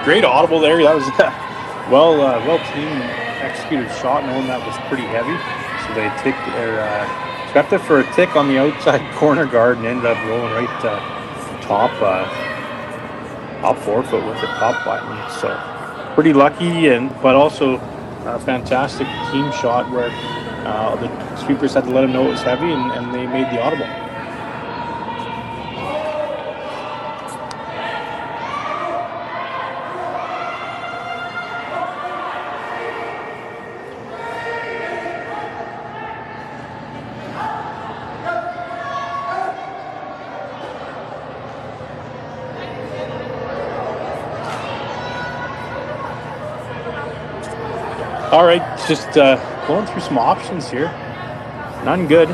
Great audible there. That was well team executed shot, knowing that was pretty heavy. So they swept it for a tick on the outside corner guard and ended up rolling right top 4 foot with the top button. So pretty lucky, but also a fantastic team shot where the sweepers had to let them know it was heavy, and they made the audible. All right, just going through some options here. None good.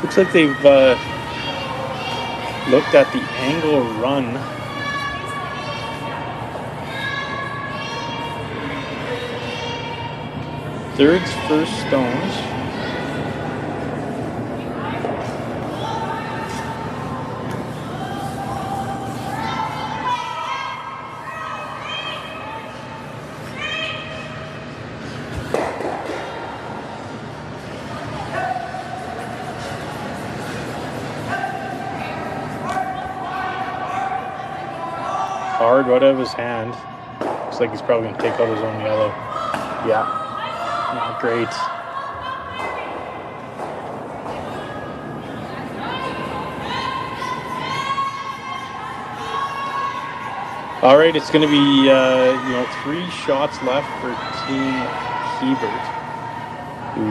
Looks like they've looked at the angle run. Thirds, first stones. hard right out of his hand. Looks like he's probably going to take out his own yellow. Yeah, not great. All right, it's going to be 3 shots left for Team Hebert, who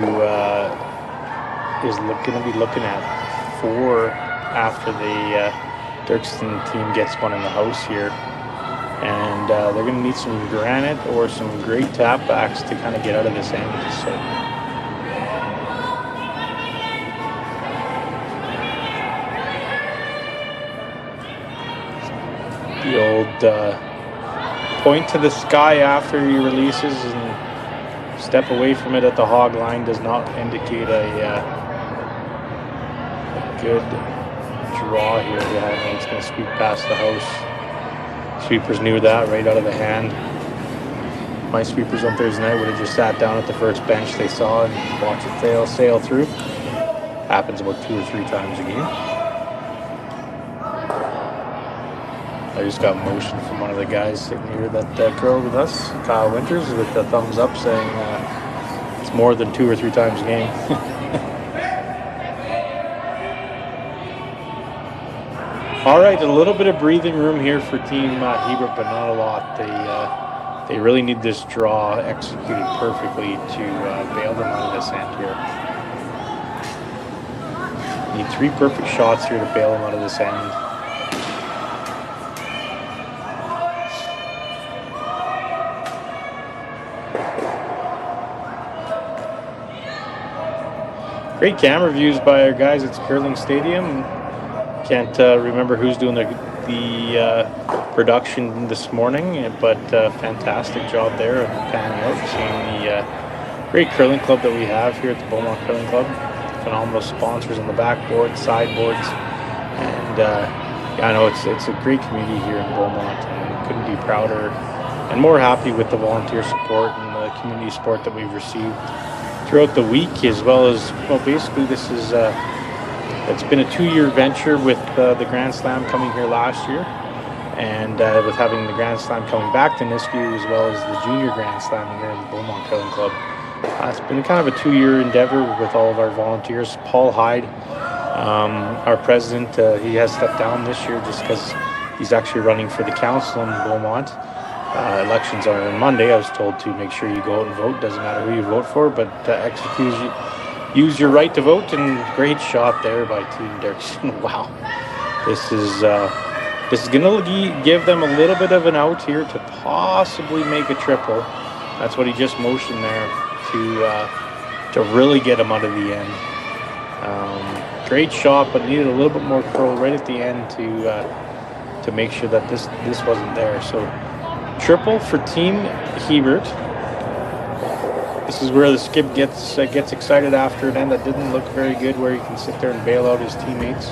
is going to be looking at 4 after the Derksen team gets one in the house here. And they're going to need some granite or some great tap backs to kind of get out of this end. So. The old point to the sky after he releases and step away from it at the hog line does not indicate a good draw here. Yeah, it's going to sweep past the house. Sweepers knew that right out of the hand. My sweepers on Thursday night would have just sat down at the first bench they saw and watched it sail through. Happens about 2 or 3 times a game. I just got motion from one of the guys sitting here that curled with us, Kyle Winters, with the thumbs up saying it's more than 2 or 3 times a game. All right, a little bit of breathing room here for Team Hebert, but not a lot. They really need this draw executed perfectly to bail them out of this end here. Need 3 perfect shots here to bail them out of this end. Great camera views by our guys at Curling Stadium. Can't remember who's doing the production this morning, but fantastic job there of panning out, seeing the great curling club that we have here at the Beaumont Curling Club. Phenomenal sponsors on the backboard, sideboards, and I know it's a great community here in Beaumont, and couldn't be prouder and more happy with the volunteer support and the community support that we've received throughout the week, as well as, well, basically this is it's been a 2-year venture with the Grand Slam coming here last year, and with having the Grand Slam coming back to Nisku, as well as the Junior Grand Slam here in the Beaumont Curling Club. It's been kind of a 2-year endeavor with all of our volunteers. Paul Hyde, our president, he has stepped down this year just because he's actually running for the council in Beaumont. Elections are on Monday. I was told to make sure you go out and vote. Doesn't matter who you vote for, but use your right to vote. And great shot there by Team Derksen. Wow, this is going to give them a little bit of an out here to possibly make a triple. That's what he just motioned there to really get him out of the end. Great shot, but needed a little bit more curl right at the end to make sure that this wasn't there. So. Triple for Team Hebert. This is where the skip gets excited after an end that didn't look very good, where he can sit there and bail out his teammates.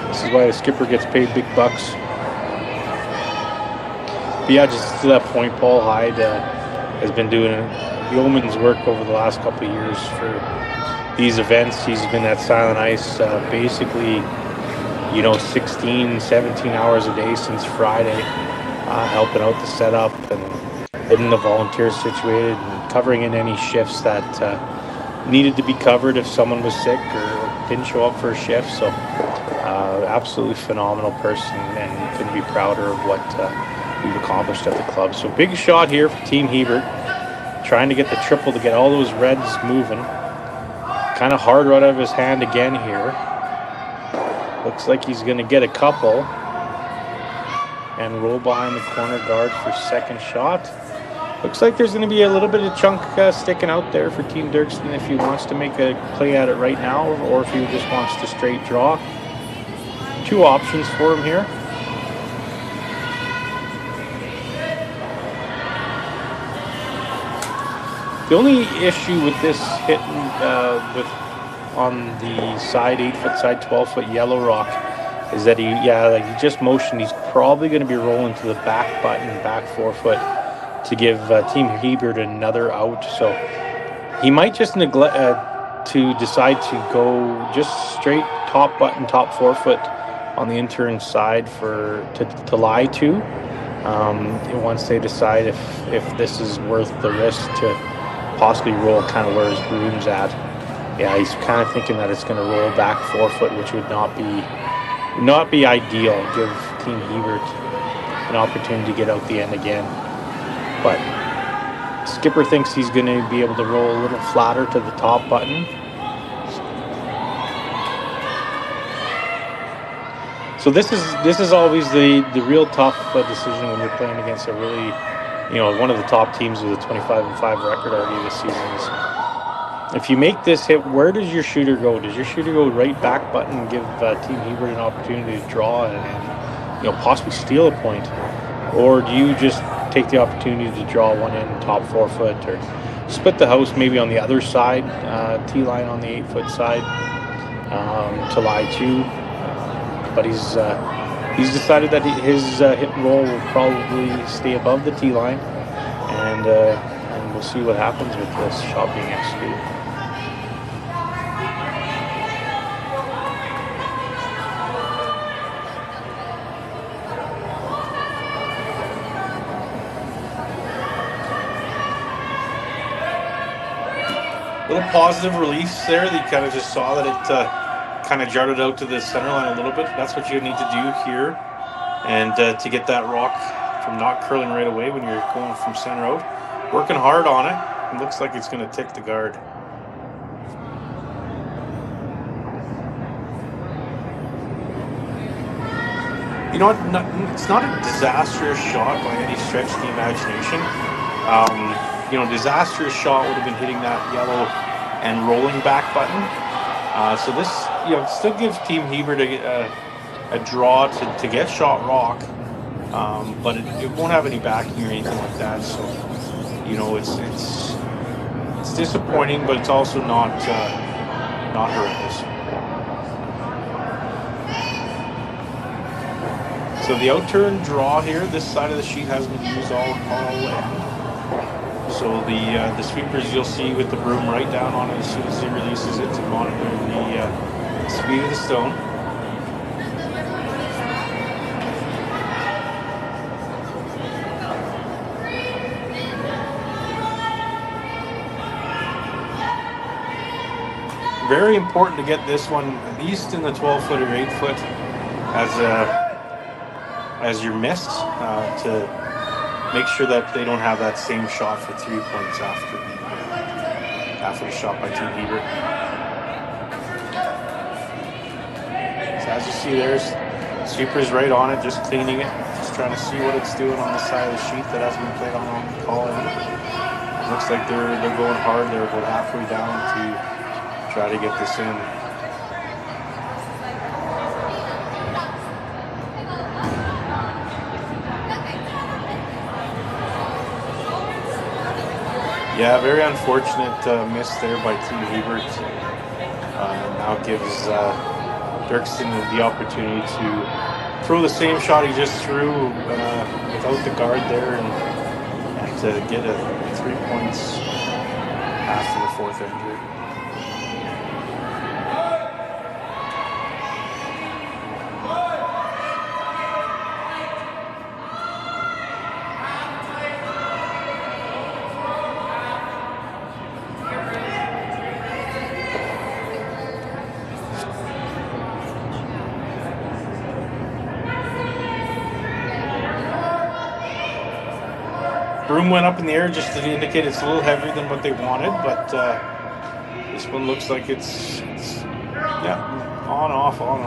This is why the skipper gets paid big bucks. But yeah, just to that point, Paul Hyde has been doing yeoman's work over the last couple of years for these events. He's been at Silent Ice basically 16, 17 hours a day since Friday, helping out the setup and getting the volunteers situated and covering in any shifts that needed to be covered if someone was sick or didn't show up for a shift. So absolutely phenomenal person, and couldn't be prouder of what we've accomplished at the club. So big shot here for Team Hebert, trying to get the triple to get all those reds moving. Kind of hard right out of his hand again here. Looks like he's going to get a couple and roll behind the corner guard for second shot. Looks like there's going to be a little bit of chunk sticking out there for Team Derksen if he wants to make a play at it right now, or if he just wants to straight draw. 2 options for him here. The only issue with this hitting on the side 8-foot side 12-foot yellow rock is that he just motioned. He's probably going to be rolling to the back button, back 4-foot, to give Team Hebert another out. So he might just neglect to decide to go just straight top button, top 4-foot on the intern side to lie to. Once they decide if this is worth the risk to possibly roll kind of where his broom's at. Yeah, he's kind of thinking that it's going to roll back 4 foot, which would not be ideal. Give Team Hebert an opportunity to get out the end again. But skipper thinks he's going to be able to roll a little flatter to the top button. So this is always the real tough decision when you're playing against a really, one of the top teams with a 25-5 record already this season. If you make this hit, where does your shooter go? Does your shooter go right back button and give Team Hebert an opportunity to draw and possibly steal a point? Or do you just take the opportunity to draw one in top 4 foot, or split the house maybe on the other side, T-line on the 8 foot side, to lie to? But he's decided that his hit and roll will probably stay above the T-line, and we'll see what happens with this shot being executed. Little positive release there. You kind of just saw that it kind of jarred out to the center line a little bit. That's what you need to do here, and to get that rock from not curling right away when you're going from center out. Working hard on it. It looks like it's going to tick the guard. It's not a disastrous shot by any stretch of the imagination. Disastrous shot would have been hitting that yellow and rolling back button. So this, still gives Team Hebert a draw to get shot rock, but it won't have any backing or anything like that. So, it's disappointing, but it's also not horrendous. So the outturn draw here, this side of the sheet hasn't been used all end. So the sweepers you'll see with the broom right down on it as soon as he releases it to monitor the speed of the stone. Very important to get this one at least in the 12 foot or 8 foot as your miss, to make sure that they don't have that same shot for 3 points after the shot by Team Hebert. So as you see, there's sweepers right on it, just cleaning it, just trying to see what it's doing on the side of the sheet that hasn't been played on the call in. It looks like they're going hard. They're about halfway down to try to get this in. Yeah, very unfortunate miss there by Team Hebert. Now gives Derksen the opportunity to throw the same shot he just threw without the guard there, and to get 3 points after the 4th injury. Broom went up in the air just to indicate it's a little heavier than what they wanted, but this one looks like it's on off all day.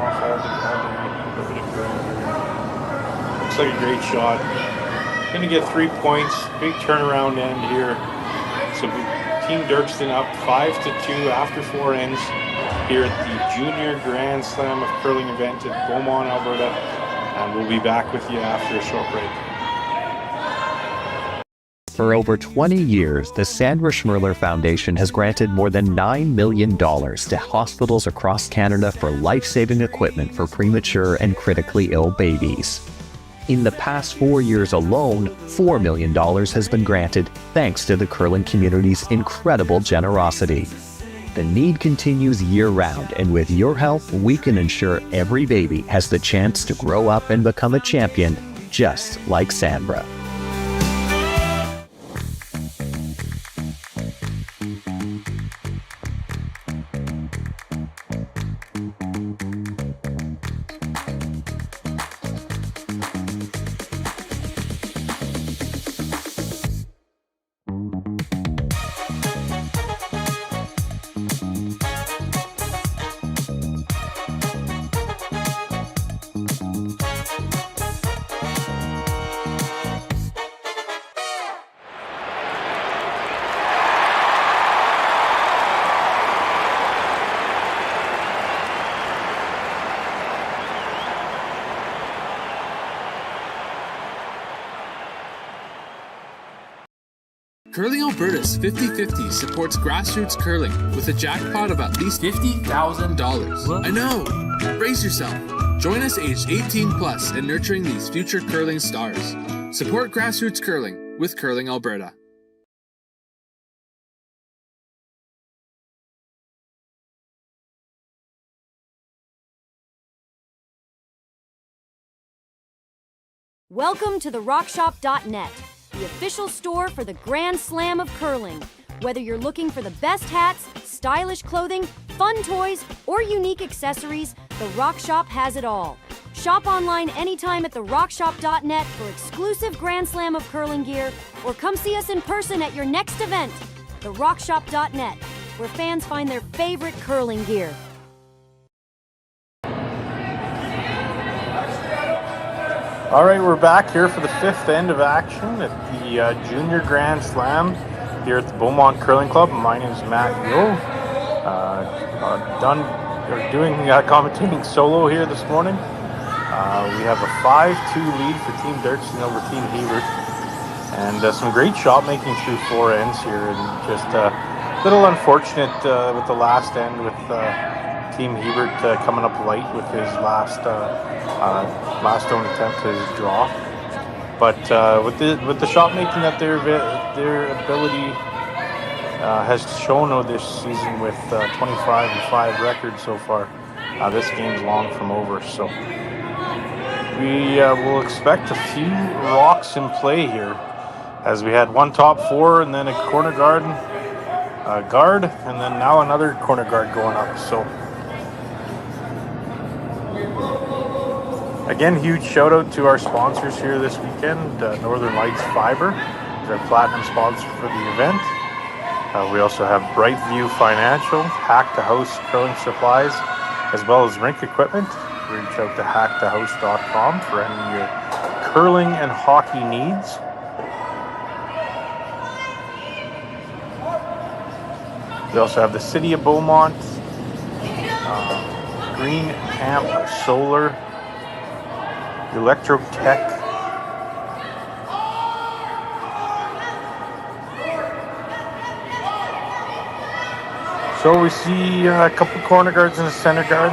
Looks like a great shot. Going to get 3 points. Big turnaround end here. So Team Derksen up 5-2 after 4 ends here at the Junior Grand Slam of Curling event at Beaumont, Alberta. And we'll be back with you after a short break. For over 20 years, the Sandra Schmirler Foundation has granted more than $9 million to hospitals across Canada for life-saving equipment for premature and critically ill babies. In the past 4 years alone, $4 million has been granted thanks to the curling community's incredible generosity. The need continues year-round, and with your help, we can ensure every baby has the chance to grow up and become a champion, just like Sandra. Curling Alberta's 50-50 supports grassroots curling with a jackpot of at least $50,000. I know! Brace yourself. Join us aged 18 plus in nurturing these future curling stars. Support grassroots curling with Curling Alberta. Welcome to the RockShop.net, the official store for the Grand Slam of curling. Whether you're looking for the best hats, stylish clothing, fun toys, or unique accessories, the Rock Shop has it all. Shop online anytime at therockshop.net for exclusive Grand Slam of curling gear, or come see us in person at your next event. TheRockShop.net, where fans find their favorite curling gear. All right, we're back here for the fifth end of action at the Junior Grand Slam here at the Beaumont Curling Club. My name is Matt Yo. Doing commentating solo here this morning. We have a 5-2 lead for Team Derksen over Team Hebert, and some great shot making through four ends here, and just a little unfortunate with the last end with Team Hebert coming up light with his last own attempt to his draw. But with the shot making that their ability has shown this season with 25-5 record so far, this game's long from over. So we will expect a few rocks in play here, as we had one top four and then a corner guard, and then now another corner guard going up. So again, huge shout out to our sponsors here this weekend. Northern Lights Fiber is our platinum sponsor for the event. We also have Brightview Financial, Hack to House Curling Supplies, as well as rink equipment. Reach out to hacktohouse.com for any of your curling and hockey needs. We also have the City of Beaumont, Green Amp Solar, Electrotech, so we see a couple corner guards and a center guard.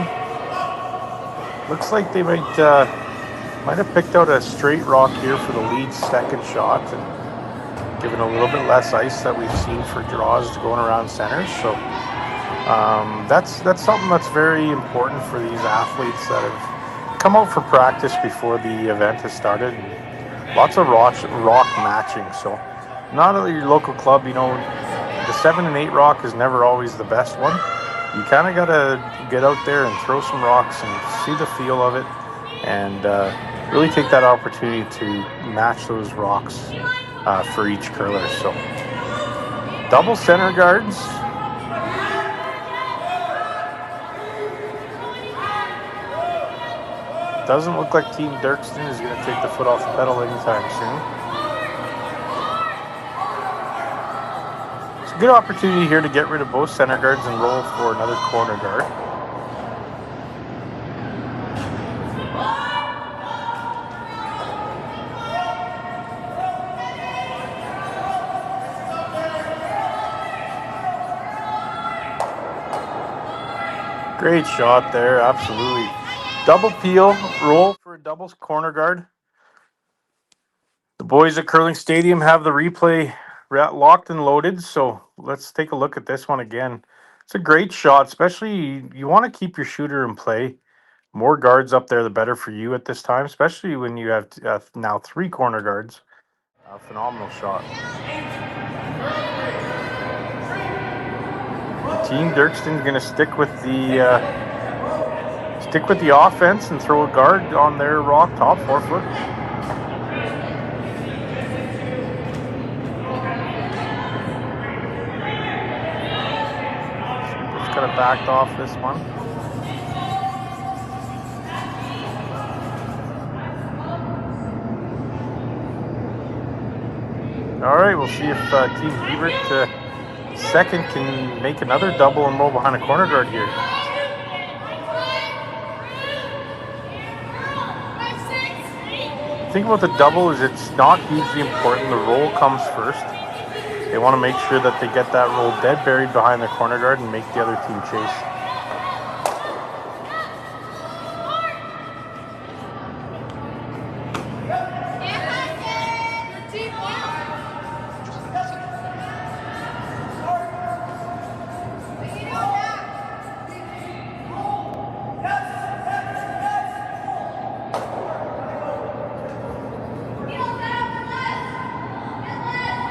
Looks like they might have picked out a straight rock here for the lead second shot, and given a little bit less ice that we've seen for draws going around centers. So that's something that's very important for these athletes that have come out for practice before the event has started. Lots of rock matching. So not at your local club, the 7 and 8 rock is never always the best one. You kind of got to get out there and throw some rocks and see the feel of it, and really take that opportunity to match those rocks for each curler. So double center guards. Doesn't look like Team Derksen is going to take the foot off the pedal anytime soon. It's a good opportunity here to get rid of both center guards and roll for another corner guard. Great shot there, absolutely. Double peel, roll for a doubles corner guard. The boys at Curling Stadium have the replay locked and loaded, so let's take a look at this one again. It's a great shot, especially you want to keep your shooter in play. More guards up there, the better for you at this time, especially when you have now 3 corner guards. A phenomenal shot. Team Derksen's going to stick with the offense and throw a guard on their rock top 4 foot. Just kind of backed off this one. All right, we'll see if Team Hebert second can make another double and roll behind a corner guard here. The thing about the double is it's not hugely important. The roll comes first. They want to make sure that they get that roll dead buried behind the corner guard and make the other team chase.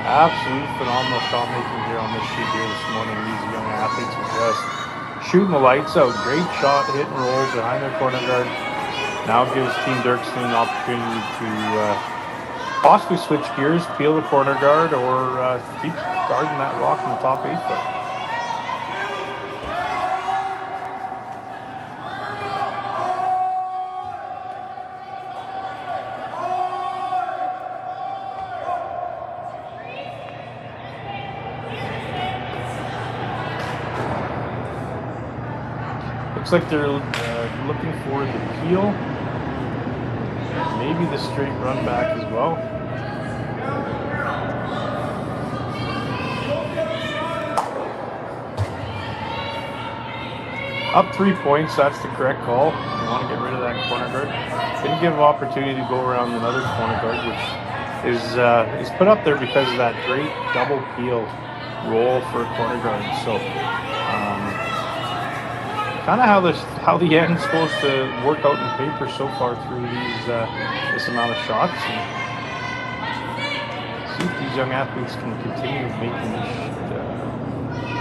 Absolute phenomenal shot making here on this shoot here this morning. These young athletes are just shooting the lights out. Great shot, hit and roll behind their corner guard. Now gives Team Derksen an opportunity to possibly switch gears, peel the corner guard, or keep guarding that rock in the top 8 foot. Looks like they're looking for the peel, maybe the straight run back as well. Up 3 points, that's the correct call. You want to get rid of that corner guard. Didn't give an opportunity to go around another corner guard, which is put up there because of that great double peel roll for a corner guard. So. Kind of how the end's supposed to work out in paper so far through this amount of shots. And see if these young athletes can continue making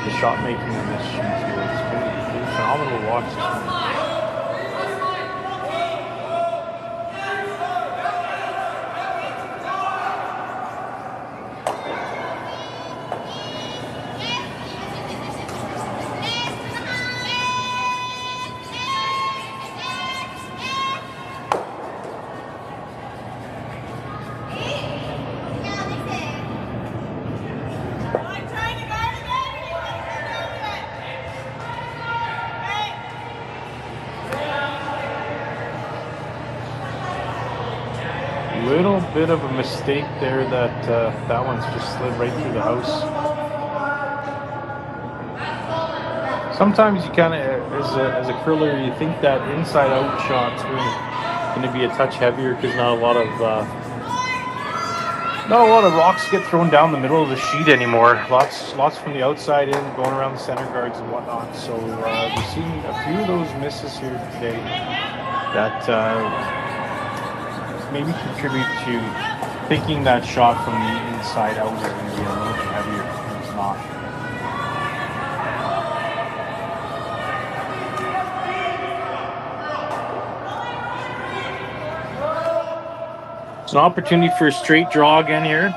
the shot making on this shoot here. It's been phenomenal to watch this one. Little bit of a mistake there that one's just slid right through the house. Sometimes you kind of, as a curler, you think that inside out shot's going to be a touch heavier because not a lot of rocks get thrown down the middle of the sheet anymore. Lots from the outside in, going around the center guards and whatnot. So we've seen a few of those misses here today that maybe contribute to thinking that shot from the inside out is going to be a little bit heavier. It's not. It's an opportunity for a straight draw again here.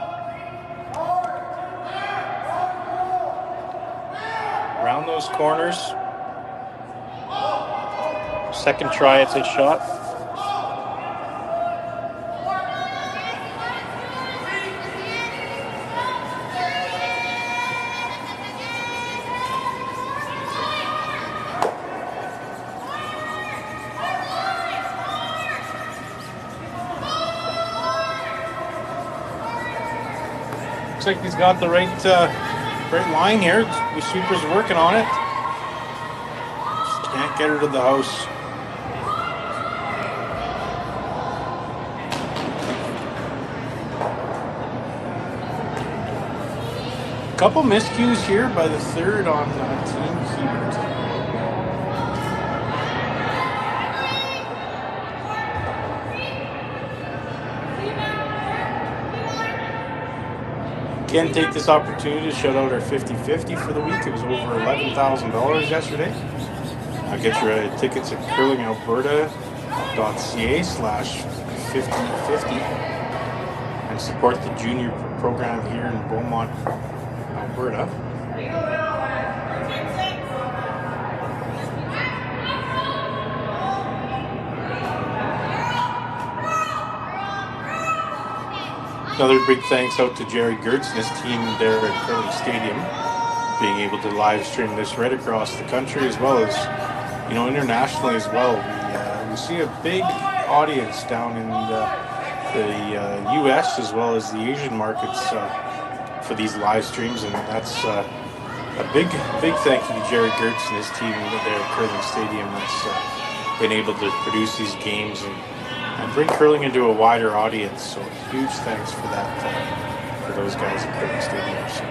Around those corners. Second try, it's a shot. Looks like he's got the right line here. The sweeper's working on it. Just can't get her to the house. Couple miscues here by the third on Team Hebert. Again, take this opportunity to shout out our 50-50 for the week. It was over $11,000 yesterday. Get your tickets at curlingalberta.ca/5050 and support the junior program here in Beaumont, Alberta. Another big thanks out to Jerry Gertz and his team there at Curling Stadium, being able to live stream this right across the country as well as, internationally as well. We see a big audience down in the U.S. as well as the Asian markets for these live streams, and that's a big thank you to Jerry Gertz and his team there at Curling Stadium that's been able to produce these games and bring curling into a wider audience. So huge thanks for that for those guys at Curling Stadium. So.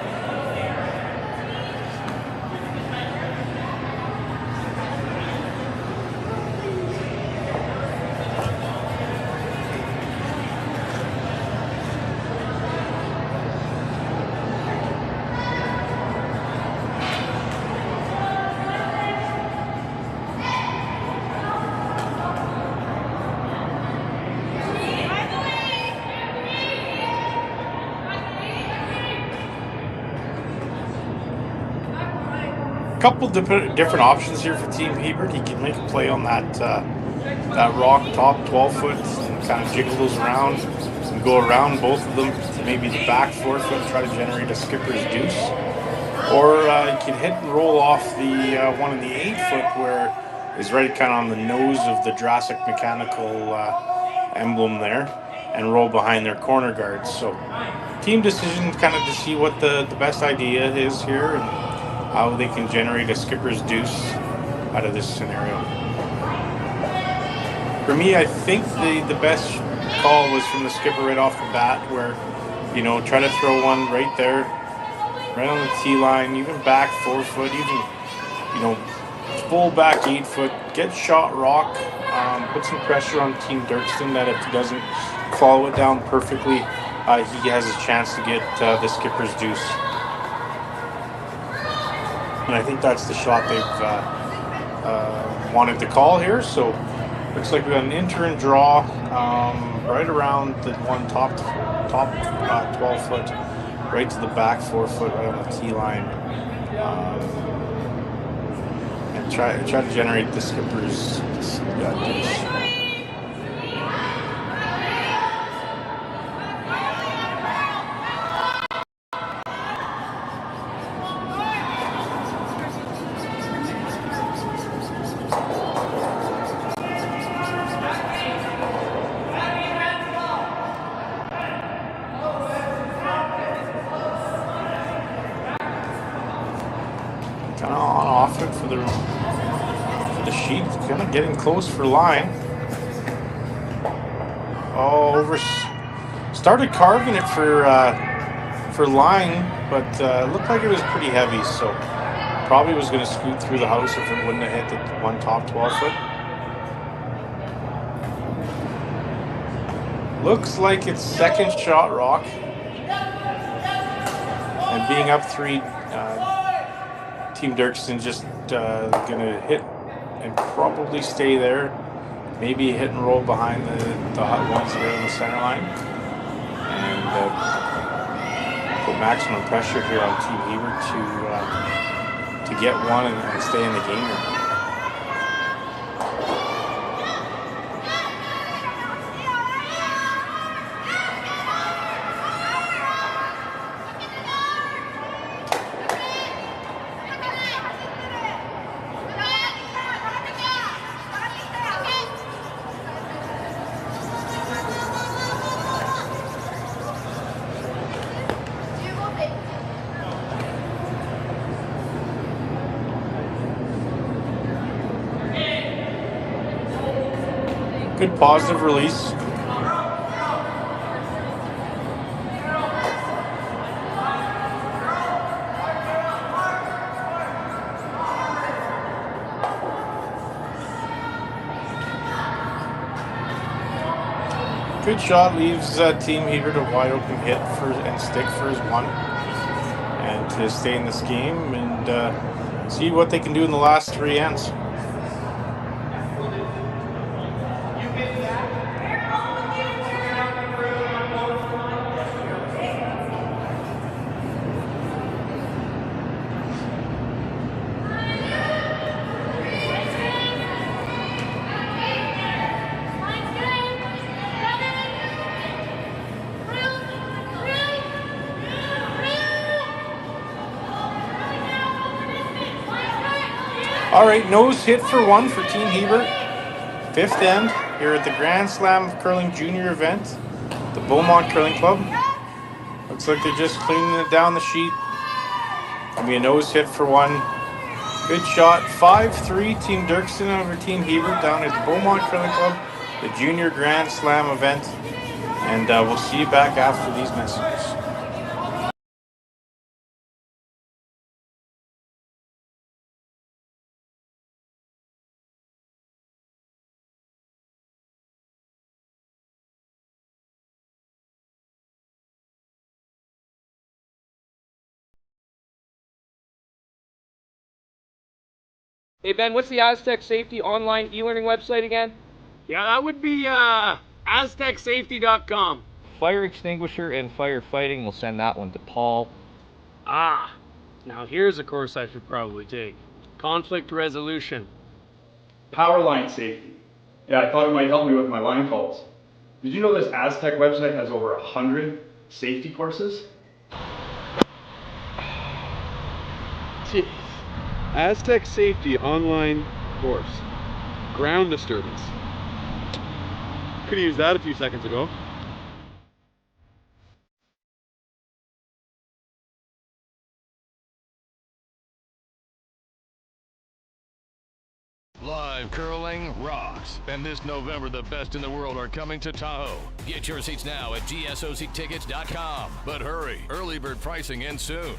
Couple different options here for Team Hebert. He can make a play on that rock top 12-foot and kind of jiggle those around and go around both of them to maybe the back 4-foot and try to generate a skipper's deuce. Or he can hit and roll off the one in the 8-foot where is right kind of on the nose of the Jurassic Mechanical emblem there and roll behind their corner guards. So team decision kind of to see what the best idea is here and how they can generate a skipper's deuce out of this scenario. For me, I think the best call was from the skipper right off the bat where, try to throw one right there, right on the tee line, even back 4-foot, even, full back 8-foot, get shot rock, put some pressure on Team Derksen that if he doesn't follow it down perfectly, he has a chance to get the skipper's deuce. And I think that's the shot they've wanted to call here. So looks like we got an enter and draw right around the one top 12-foot, right to the back 4-foot, right on the tee line, and try to generate the skipper's deuce. Kind of on off it for the sheet, kind of getting close for line. Oh, started carving it for line, but looked like it was pretty heavy, so probably was going to scoot through the house if it wouldn't have hit the one top 12-foot. Looks like it's second shot rock, and being up 3. Team Derksen just gonna hit and probably stay there. Maybe hit and roll behind the hot ones there on the center line, and put maximum pressure here on Team Hebert to get one and stay in the game here. Good positive release. Good shot, leaves Team Hebert a wide open hit and stick for his one. And to stay in this game and see what they can do in the last three ends. All right, nose hit for one for Team Hebert. Fifth end here at the Grand Slam Curling Junior event, the Beaumont Curling Club. Looks like they're just cleaning it down the sheet. Gonna be a nose hit for one. Good shot. 5-3 Team Derksen over Team Hebert down at the Beaumont Curling Club, the Junior Grand Slam event. And we'll see you back after these messages. Hey Ben, what's the Aztec Safety online e-learning website again? Yeah, that would be aztecsafety.com. Fire extinguisher and firefighting, we'll send that one to Paul. Now here's a course I should probably take. Conflict resolution. Power line safety. Yeah, I thought it might help me with my line calls. Did you know this Aztec website has over 100 safety courses? Jeez. Aztec Safety online course. Ground disturbance. Could have used that a few seconds ago. Live curling rocks. And this November, the best in the world are coming to Tahoe. Get your seats now at gsoctickets.com. But hurry, early bird pricing ends soon.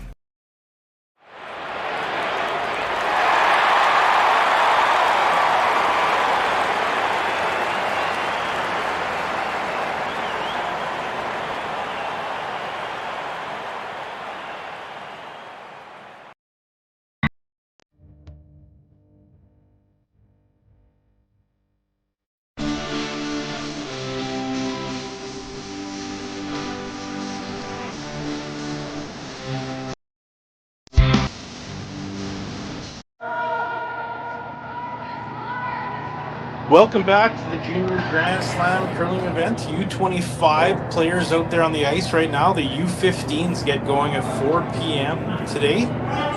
Welcome back to the Junior Grand Slam curling event. U25 players out there on the ice right now. The U15s get going at 4 p.m. today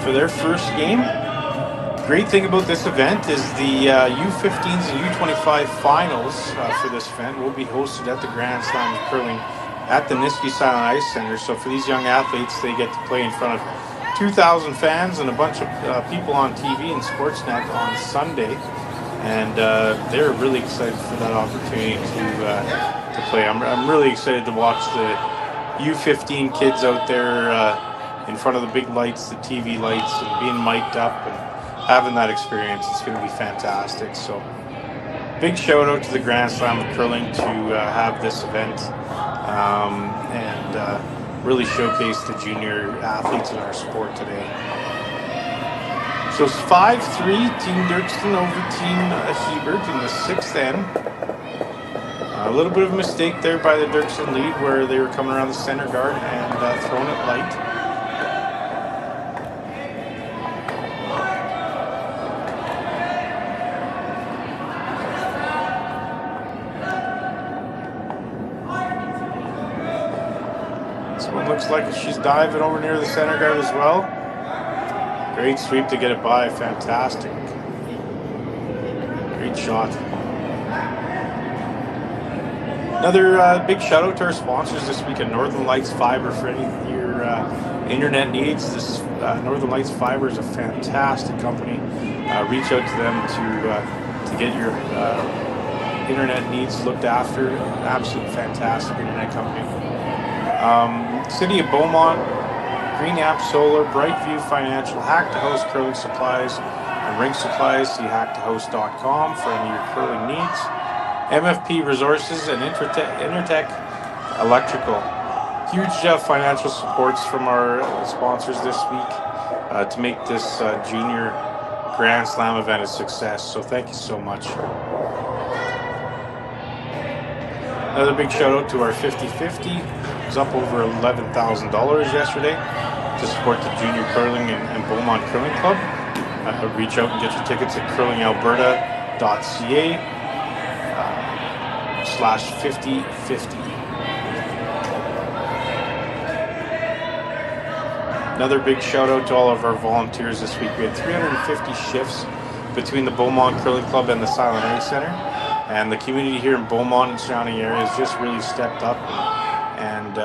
for their first game. Great thing about this event is the U15s and U25 finals for this event will be hosted at the Grand Slam of Curling at the Niski Silent Ice Center. So for these young athletes, they get to play in front of 2,000 fans and a bunch of people on TV and Sportsnet on Sunday. And they're really excited for that opportunity to play. I'm really excited to watch the U15 kids out there in front of the big lights, the TV lights, and being mic'd up and having that experience. It's going to be fantastic. So big shout out to the Grand Slam of Curling to have this event and really showcase the junior athletes in our sport today. So it's 5-3 Team Derksen over Team Hebert in the sixth end. A little bit of a mistake there by the Derksen lead where they were coming around the center guard and throwing it light. This one looks like she's diving over near the center guard as well. Great sweep to get it by, fantastic. Great shot. Another big shout out to our sponsors this week at Northern Lights Fiber for any of your internet needs. This Northern Lights Fiber is a fantastic company. Reach out to them to get your internet needs looked after. Absolutely fantastic internet company. City of Beaumont, Green App Solar, Brightview Financial, Hack to Host Curling Supplies, and Ring Supplies. See hacktohost.com for any of your curling needs. MFP Resources, and Intertech Electrical. Huge financial supports from our sponsors this week to make this junior Grand Slam event a success. So thank you so much. Another big shout out to our 50-50. It was up over $11,000 yesterday to support the Junior Curling and Beaumont Curling Club. Reach out and get your tickets at curlingalberta.ca/5050. Another big shout out to all of our volunteers this week. We had 350 shifts between the Beaumont Curling Club and the Silent Area Center. And the community here in Beaumont and surrounding areas just really stepped up and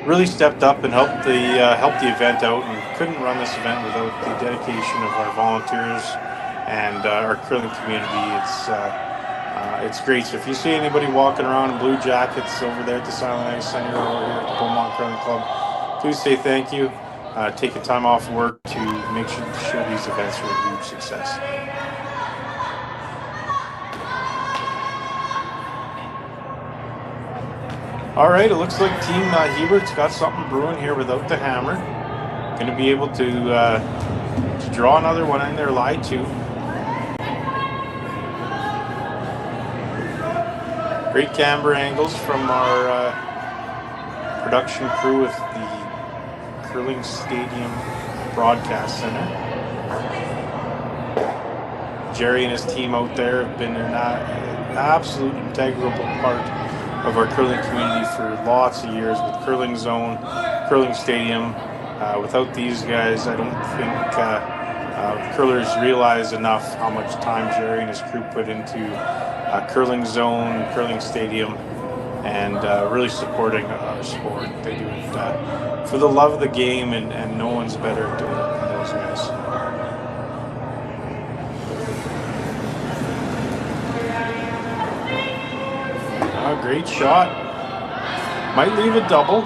really stepped up and helped the event out, and couldn't run this event without the dedication of our volunteers and our curling community. It's great. So if you see anybody walking around in blue jackets over there at the Silent Area Center or here at the Beaumont Curling Club, please say thank you. Take a time off work to make sure these events are a huge success. All right, it looks like Team Hebert's got something brewing here without the hammer. Going to be able to draw another one in their lie too. Great camera angles from our production crew with the Curling Stadium Broadcast Center. Jerry and his team out there have been an absolute integral part of our curling community for lots of years with Curling Zone, Curling Stadium. Without these guys, I don't think curlers realize enough how much time Jerry and his crew put into Curling Zone, Curling Stadium, and really supporting our sport. They do it for the love of the game, and no one's better at doing it than those guys. Great shot. Might leave a double.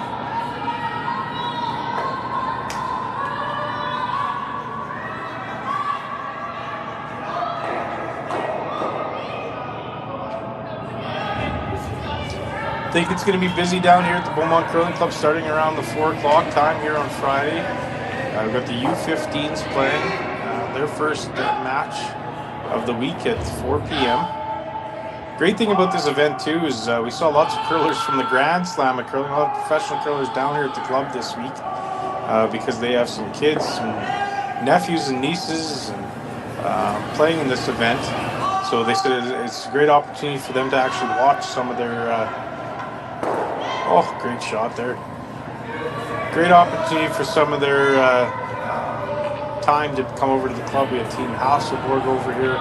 I think it's going to be busy down here at the Beaumont Curling Club starting around the 4 o'clock time here on Friday. We've got the U15s playing their first match of the week at 4 p.m. Great thing about this event too is we saw lots of curlers from the Grand Slam of curling, a lot of professional curlers down here at the club this week because they have some kids, some nephews and nieces and, playing in this event. So they said it's a great opportunity for them to actually watch some of their great shot there. Great opportunity for some of their time to come over to the club. We have Team Hasselborg over here.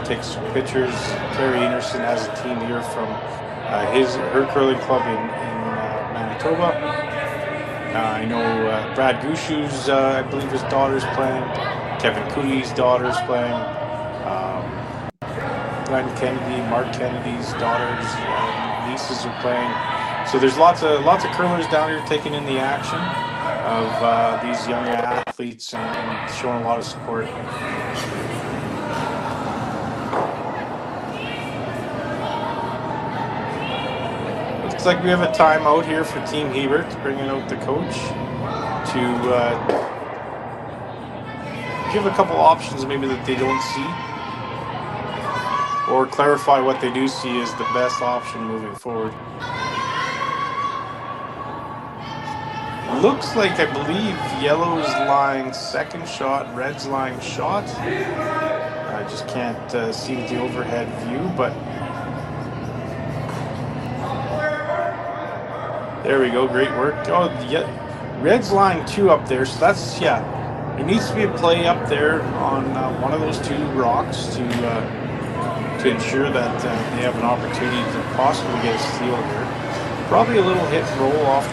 Take some pictures. Terry Anderson has a team here from her curling club in Manitoba. I know Brad Gushu's, I believe his daughter's playing. Kevin Cooney's daughter's playing. Glenn Kennedy, Mark Kennedy's daughters, nieces are playing. So there's lots of curlers down here taking in the action of these young athletes and showing a lot of support. Looks like we have a timeout here for Team Hebert, bringing out the coach to give a couple options maybe that they don't see, or clarify what they do see is the best option moving forward. Looks like, I believe, yellow's lying second shot, red's lying shot. I just can't see the overhead view, but there we go, great work. Oh, yeah, red's lying 2 up there, so that's, yeah, there needs to be a play up there on one of those 2 rocks to ensure that they have an opportunity to possibly get a steal here. Probably a little hit and roll off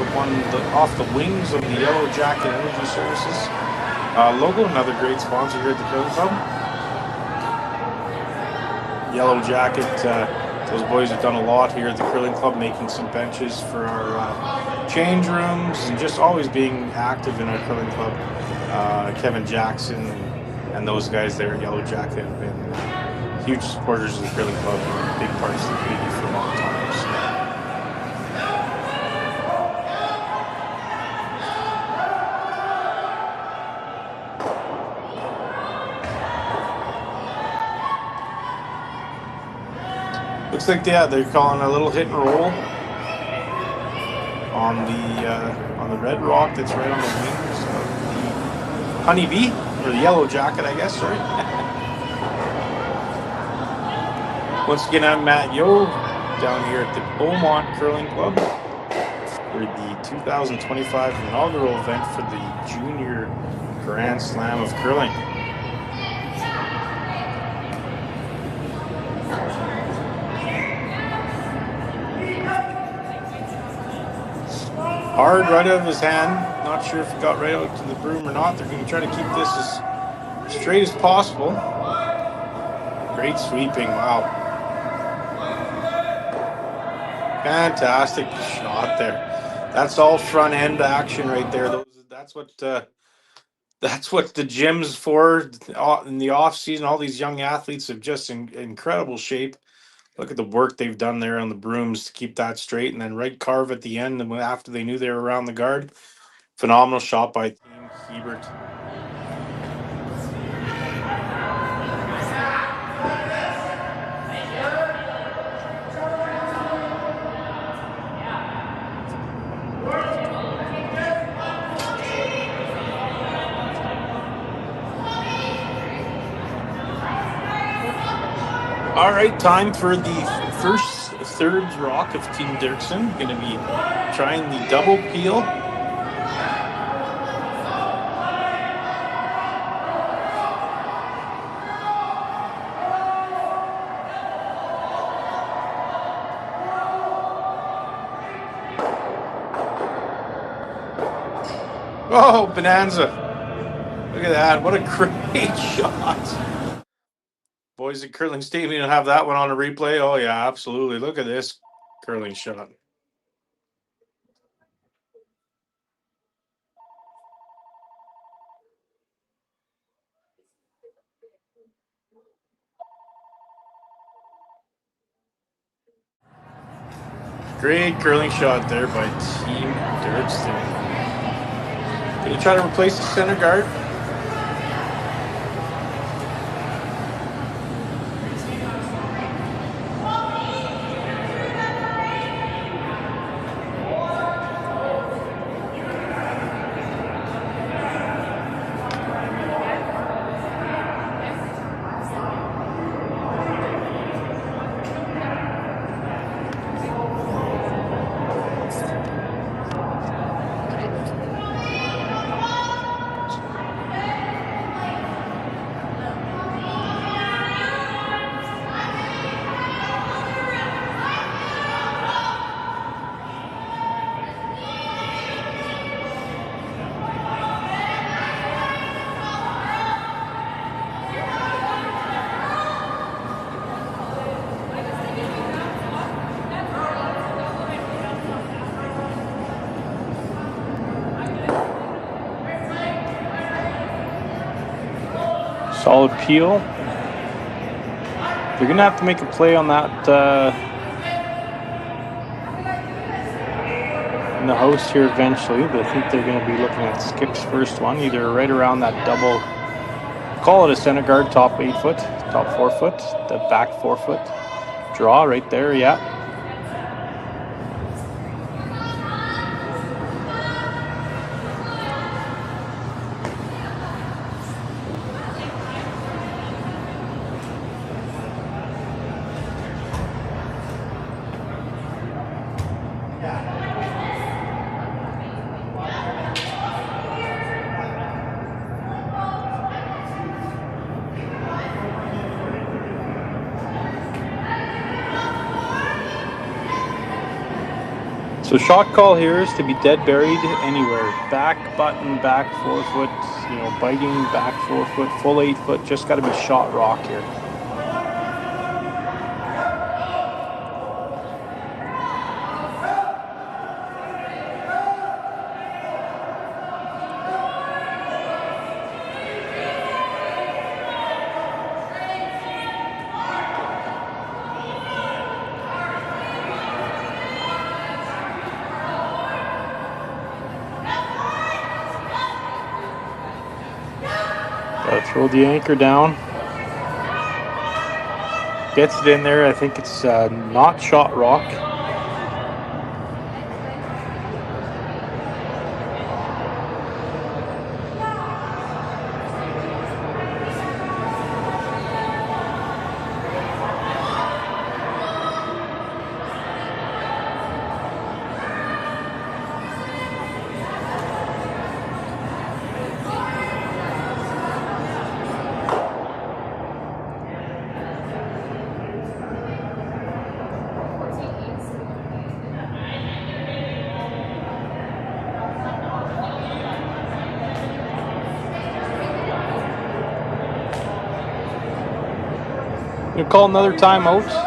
the wings of the Yellow Jacket Energy Services logo, another great sponsor here at the Curling Club. Yellow Jacket, those boys have done a lot here at the Curling Club, making some benches for our change rooms and just always being active in our Curling Club. Kevin Jackson and those guys there at Yellow Jacket have been huge supporters of the curling club and big parts of the community for a long time. So. Looks like they're calling a little hit and roll on the red rock that's right on the wings of the honeybee, or the yellow jacket, I guess. Sorry. Once again, I'm Matt Yo down here at the Beaumont Curling Club for the 2025 inaugural event for the Junior Grand Slam of Curling. Hard right out of his hand. Not sure if it got right out to the broom or not. They're going to try to keep this as straight as possible. Great sweeping. Wow. Fantastic shot there. That's all front end action right there. That's what the gym's for in the off season. All these young athletes have just in incredible shape. Look at the work they've done there on the brooms to keep that straight, and then right carve at the end. And after they knew they were around the guard, phenomenal shot by Caden Hebert. All right, time for the first thirds rock of Team Derksen. Going to be trying the double peel. Oh, bonanza. Look at that. What a great shot. Boys at Curling Stadium have that one on a replay. Oh, yeah, absolutely. Look at this curling shot. Great curling shot there by Team Derksen. Going to try to replace the center guard. Solid peel. They're going to have to make a play on that in the host here eventually, but I think they're going to be looking at Skip's first one, either right around that double, call it a center guard, top 8 foot, top 4 foot, the back 4 foot draw right there, yeah. So shot call here is to be dead buried anywhere. Back button, back 4 foot, biting back 4 foot, full 8 foot. Just got to be shot rock here. Throw the anchor down. Gets it in there. I think it's not shot rock. You call another timeout.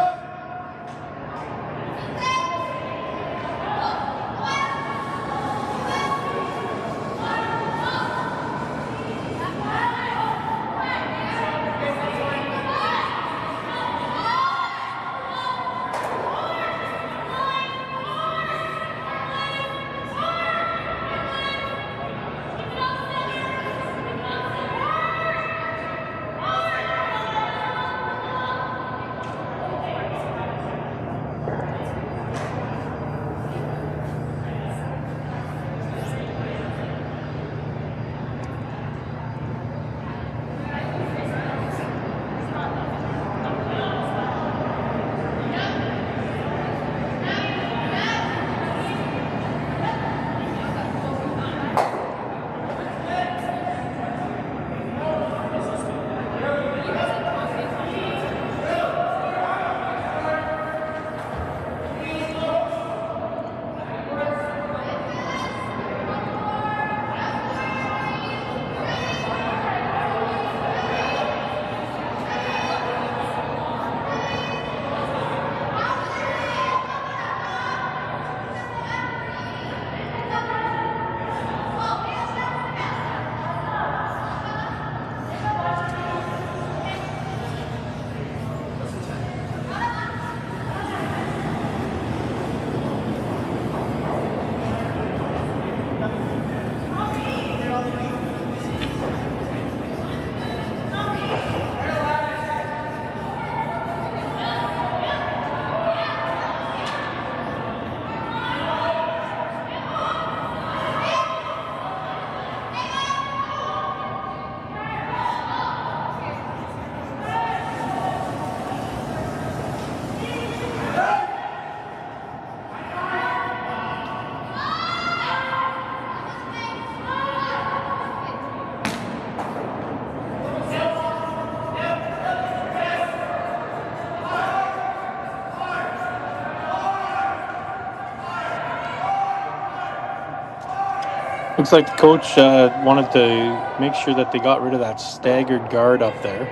Looks like the coach wanted to make sure that they got rid of that staggered guard up there,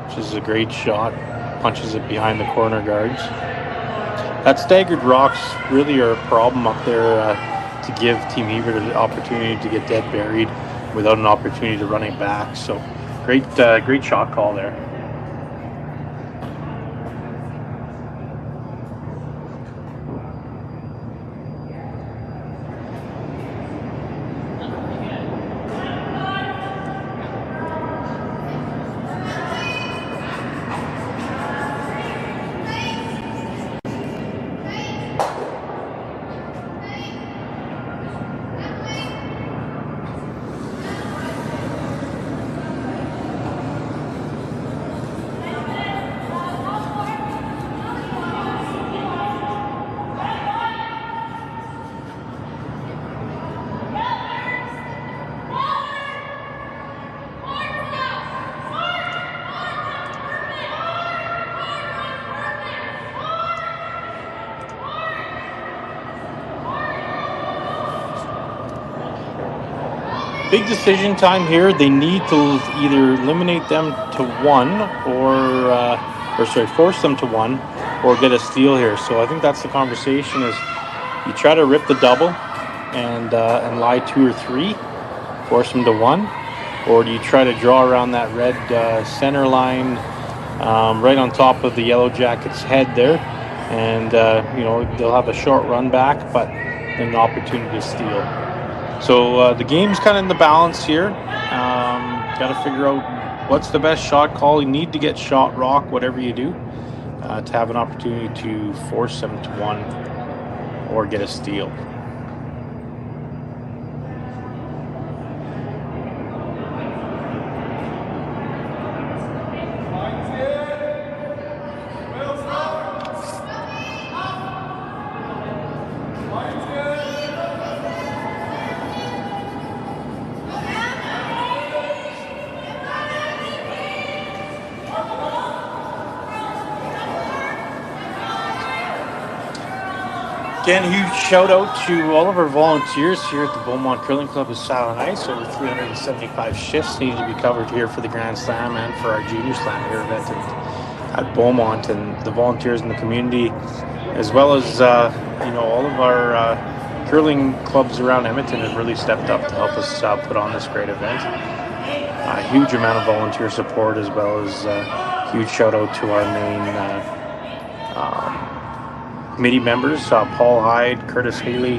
which is a great shot. Punches it behind the corner guards. That staggered rocks really are a problem up there to give Team Hebert an opportunity to get dead buried without an opportunity to run it back. So great shot call there. Big decision time here. They need to either eliminate them to one force them to one or get a steal here. So I think that's the conversation is you try to rip the double and lie 2 or 3, force them to one, or do you try to draw around that red center line right on top of the Yellow Jackets' head there, and they'll have a short run back, but an opportunity to steal. So the game's kind of in the balance here. got to figure out what's the best shot call. You need to get shot rock, whatever you do, to have an opportunity to force them to one or get a steal. Again, huge shout out to all of our volunteers here at the Beaumont Curling Club of Silent Ice. Over 375 shifts needed to be covered here for the Grand Slam and for our Junior Slam here event at Beaumont, and the volunteers in the community, as well as all of our curling clubs around Edmonton have really stepped up to help us put on this great event. A huge amount of volunteer support, as well as huge shout out to our main committee members, Paul Hyde, Curtis Haley,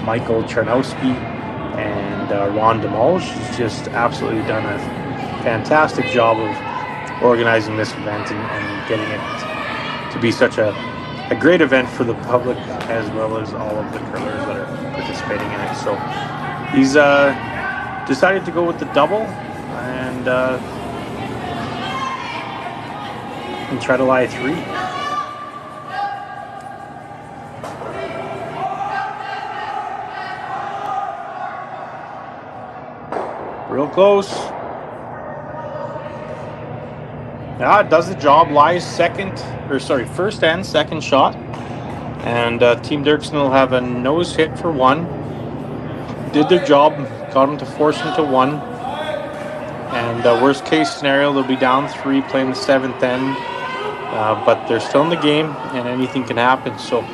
Michael Charnowski, and Ron DeMolge. He's just absolutely done a fantastic job of organizing this event and getting it to be such a great event for the public, as well as all of the curlers that are participating in it. So he's decided to go with the double and try to lie three. Real close. Yeah, it does the job. Lies first and second shot. And Team Derksen will have a nose hit for one. Did their job, got them to force them to one. And worst case scenario, they'll be down three playing the seventh end. But they're still in the game and anything can happen. So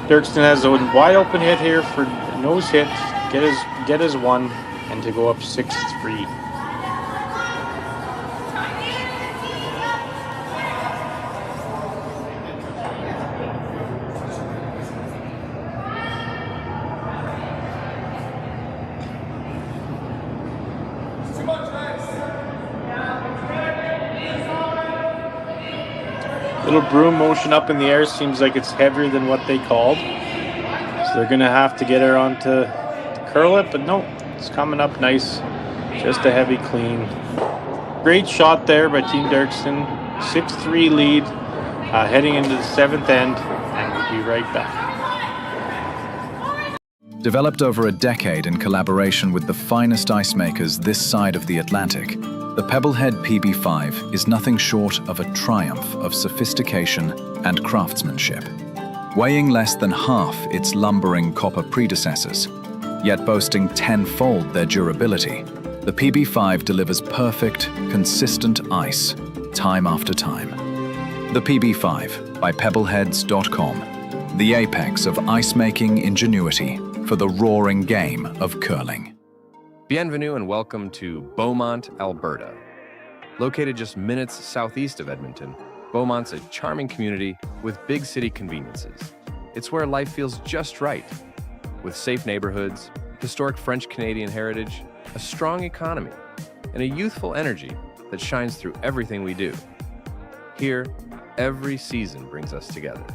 Derksen has a wide open hit here for a nose hit, get his one, and to go up 6-3. Little broom motion up in the air, seems like it's heavier than what they called. So they're gonna have to get her on to curl it, but no, it's coming up nice. Just a heavy clean. Great shot there by Team Derksen. 6-3 lead, heading into the seventh end, and we'll be right back. Developed over a decade in collaboration with the finest ice makers this side of the Atlantic, the Pebblehead PB5 is nothing short of a triumph of sophistication and craftsmanship. Weighing less than half its lumbering copper predecessors, yet boasting tenfold their durability, the PB5 delivers perfect, consistent ice, time after time. The PB5 by pebbleheads.com, the apex of ice-making ingenuity for the roaring game of curling. Bienvenue and welcome to Beaumont, Alberta. Located just minutes southeast of Edmonton, Beaumont's a charming community with big city conveniences. It's where life feels just right, with safe neighborhoods, historic French-Canadian heritage, a strong economy, and a youthful energy that shines through everything we do. Here, every season brings us together,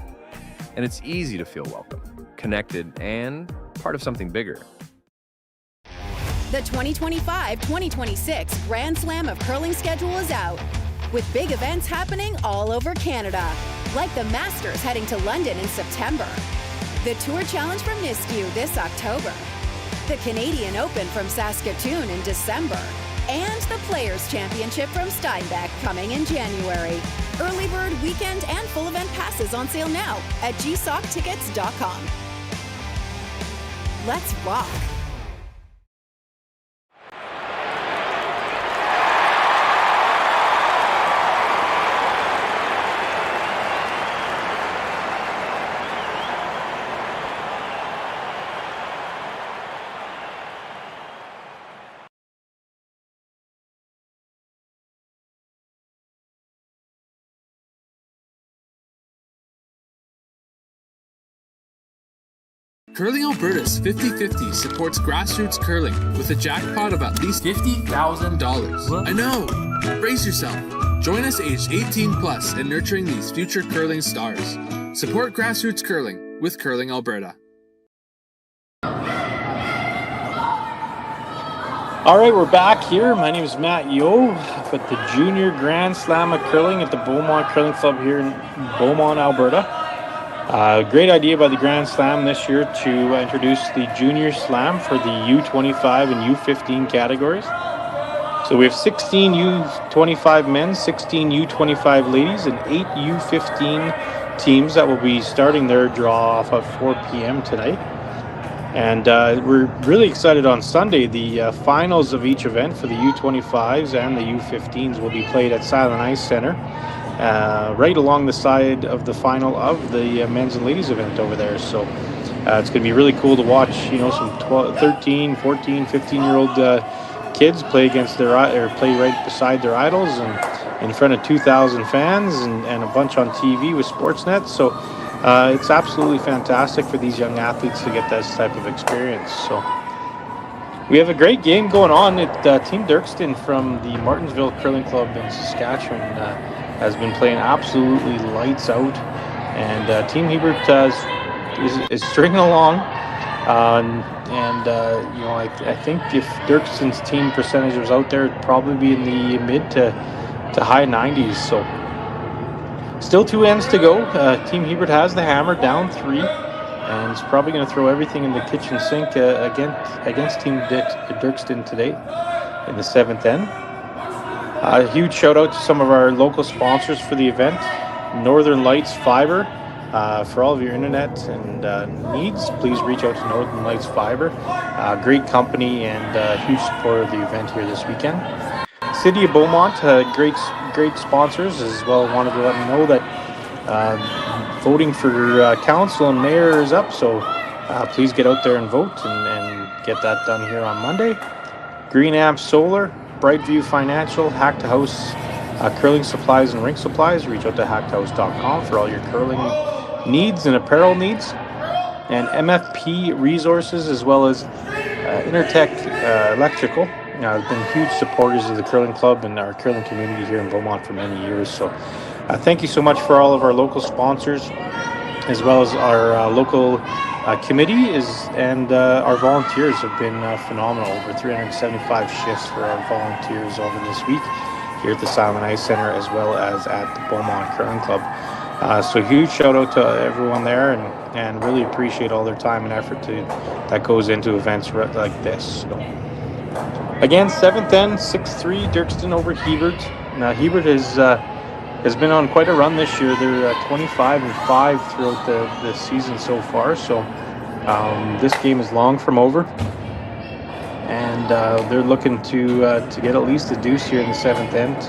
and it's easy to feel welcome, connected, and part of something bigger. The 2025-2026 Grand Slam of Curling schedule is out, with big events happening all over Canada, like the Masters heading to London in September, the Tour Challenge from Nisku this October, the Canadian Open from Saskatchewan in December, and the Players' Championship from Steinbeck coming in January. Early bird weekend and full event passes on sale now at gsoctickets.com. Let's rock! Curling Alberta's 50-50 supports grassroots curling with a jackpot of at least $50,000. I know! Brace yourself. Join us aged 18 plus in nurturing these future curling stars. Support grassroots curling with Curling Alberta. All right, we're back here. My name is Matt Yo with the Junior Grand Slam of Curling at the Beaumont Curling Club here in Beaumont, Alberta. Great idea by the Grand Slam this year to introduce the Junior Slam for the U25 and U15 categories. So we have 16 U25 men, 16 U25 ladies, and 8 U15 teams that will be starting their draw off at 4 p.m. tonight. And we're really excited on Sunday. The finals of each event for the U25s and the U15s will be played at Silent Ice Center, right along the side of the final of the men's and ladies event over there. So it's going to be really cool to watch, some 12, 13, 14, 15-year-old kids play against play right beside their idols and in front of 2,000 fans and a bunch on TV with Sportsnet. So it's absolutely fantastic for these young athletes to get this type of experience. So we have a great game going on. Team Derksen from the Martensville Curling Club in Saskatchewan has been playing absolutely lights out, and Team Hebert is stringing along. I think if Derksen's team percentage was out there, it'd probably be in the mid to high 90s. So still 2 ends to go. Team Hebert has the hammer, down 3, and is probably going to throw everything in the kitchen sink against Team Derksen today in the 7th end. A huge shout out to some of our local sponsors for the event. Northern Lights Fiber. For all of your internet and needs, please reach out to Northern Lights Fiber. Great company and huge supporter of the event here this weekend. City of Beaumont, great sponsors as well. Wanted to let them know that voting for council and mayor is up, so please get out there and vote and get that done here on Monday. Green Amp Solar, Brightview Financial, Hack to House curling supplies and rink supplies. Reach out to hacktohouse.com for all your curling needs and apparel needs, and MFP Resources as well as Intertech Electrical. Have been huge supporters of the curling club and our curling community here in Beaumont for many years. So thank you so much for all of our local sponsors, as well as our local committee and our volunteers have been phenomenal. Over 375 shifts for our volunteers over this week here at the Silent Ice Center as well as at the Beaumont Curling Club. So huge shout out to everyone there and really appreciate all their time and effort that goes into events like this. So, again, 7th end, 6-3, Derksen over Hebert. Now, Hebert has been on quite a run this year. They're 25-5 throughout the season so far. So this game is long from over. And they're looking to get at least a deuce here in the 7th end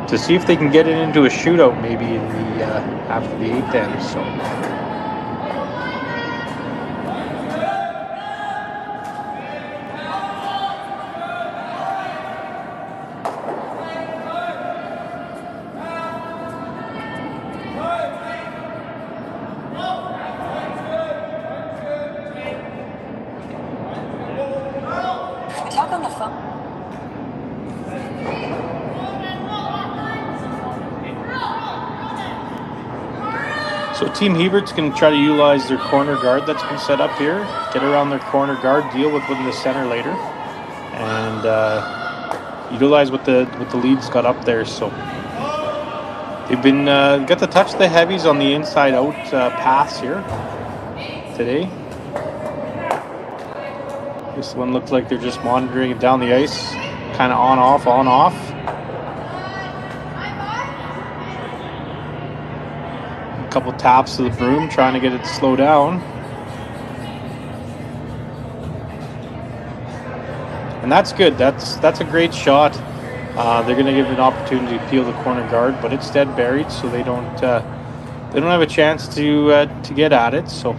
to see if they can get it into a shootout maybe in the after the 8th end. So talk on the phone. So Team Hebert's going to try to utilize their corner guard that's been set up here, get around their corner guard, deal with them in the center later, and utilize what the lead's got up there. So they've been got to touch the heavies on the inside out pass here today. This one looks like they're just monitoring it down the ice, kind of on off, on off. Couple taps to the broom, trying to get it to slow down. And that's good. That's a great shot. They're going to give an opportunity to peel the corner guard, but it's dead buried, so they don't have a chance to get at it. So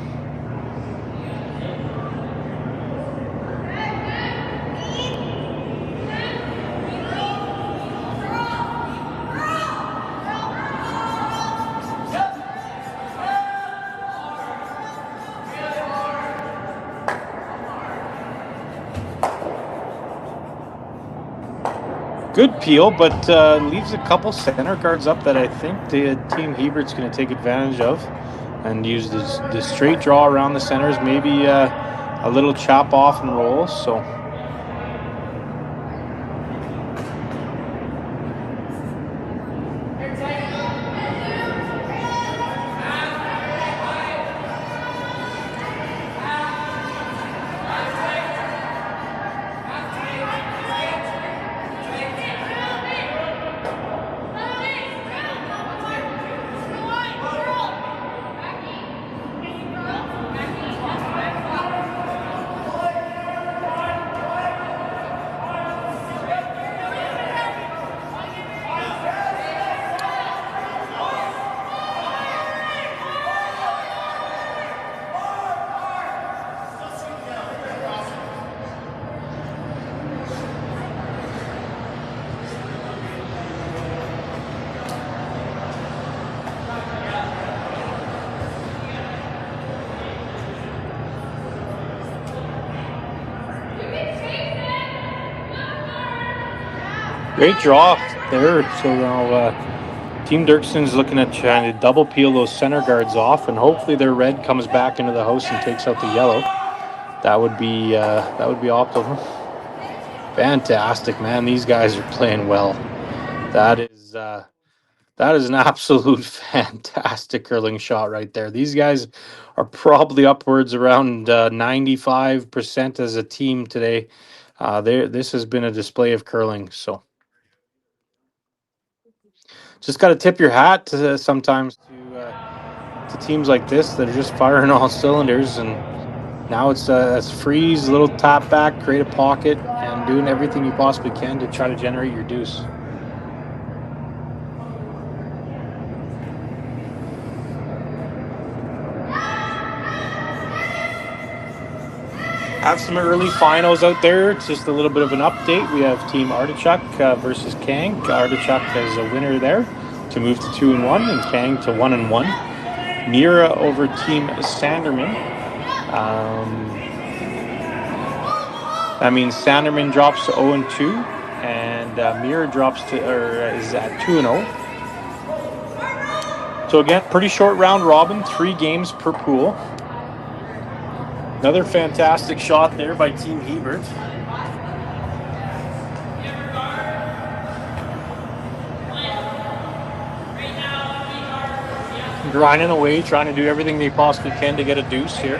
Good peel, but leaves a couple center guards up that I think the Team Hebert's going to take advantage of and use the straight draw around the centers, maybe a little chop off and roll. So great draw there. So now Team Derksen's looking at trying to double peel those center guards off, and hopefully their red comes back into the house and takes out the yellow. That would be optimal. Fantastic, man. These guys are playing well. That is an absolute fantastic curling shot right there. These guys are probably upwards around 95% as a team today. This has been a display of curling. So just got to tip your hat sometimes to teams like this that are just firing all cylinders. And now it's freeze, little tap back, create a pocket, and doing everything you possibly can to try to generate your deuce. Have some early finals out there. It's just a little bit of an update. We have Team Artichoke versus Kang. Artichoke is a winner there to move to 2-1, and Kang to 1-1. Mira over Team Sanderman. That means Sanderman drops to 0-2, and Mira drops is at 2-0. So again, pretty short round robin, 3 games per pool. Another fantastic shot there by Team Hebert. Grinding away, trying to do everything they possibly can to get a deuce here.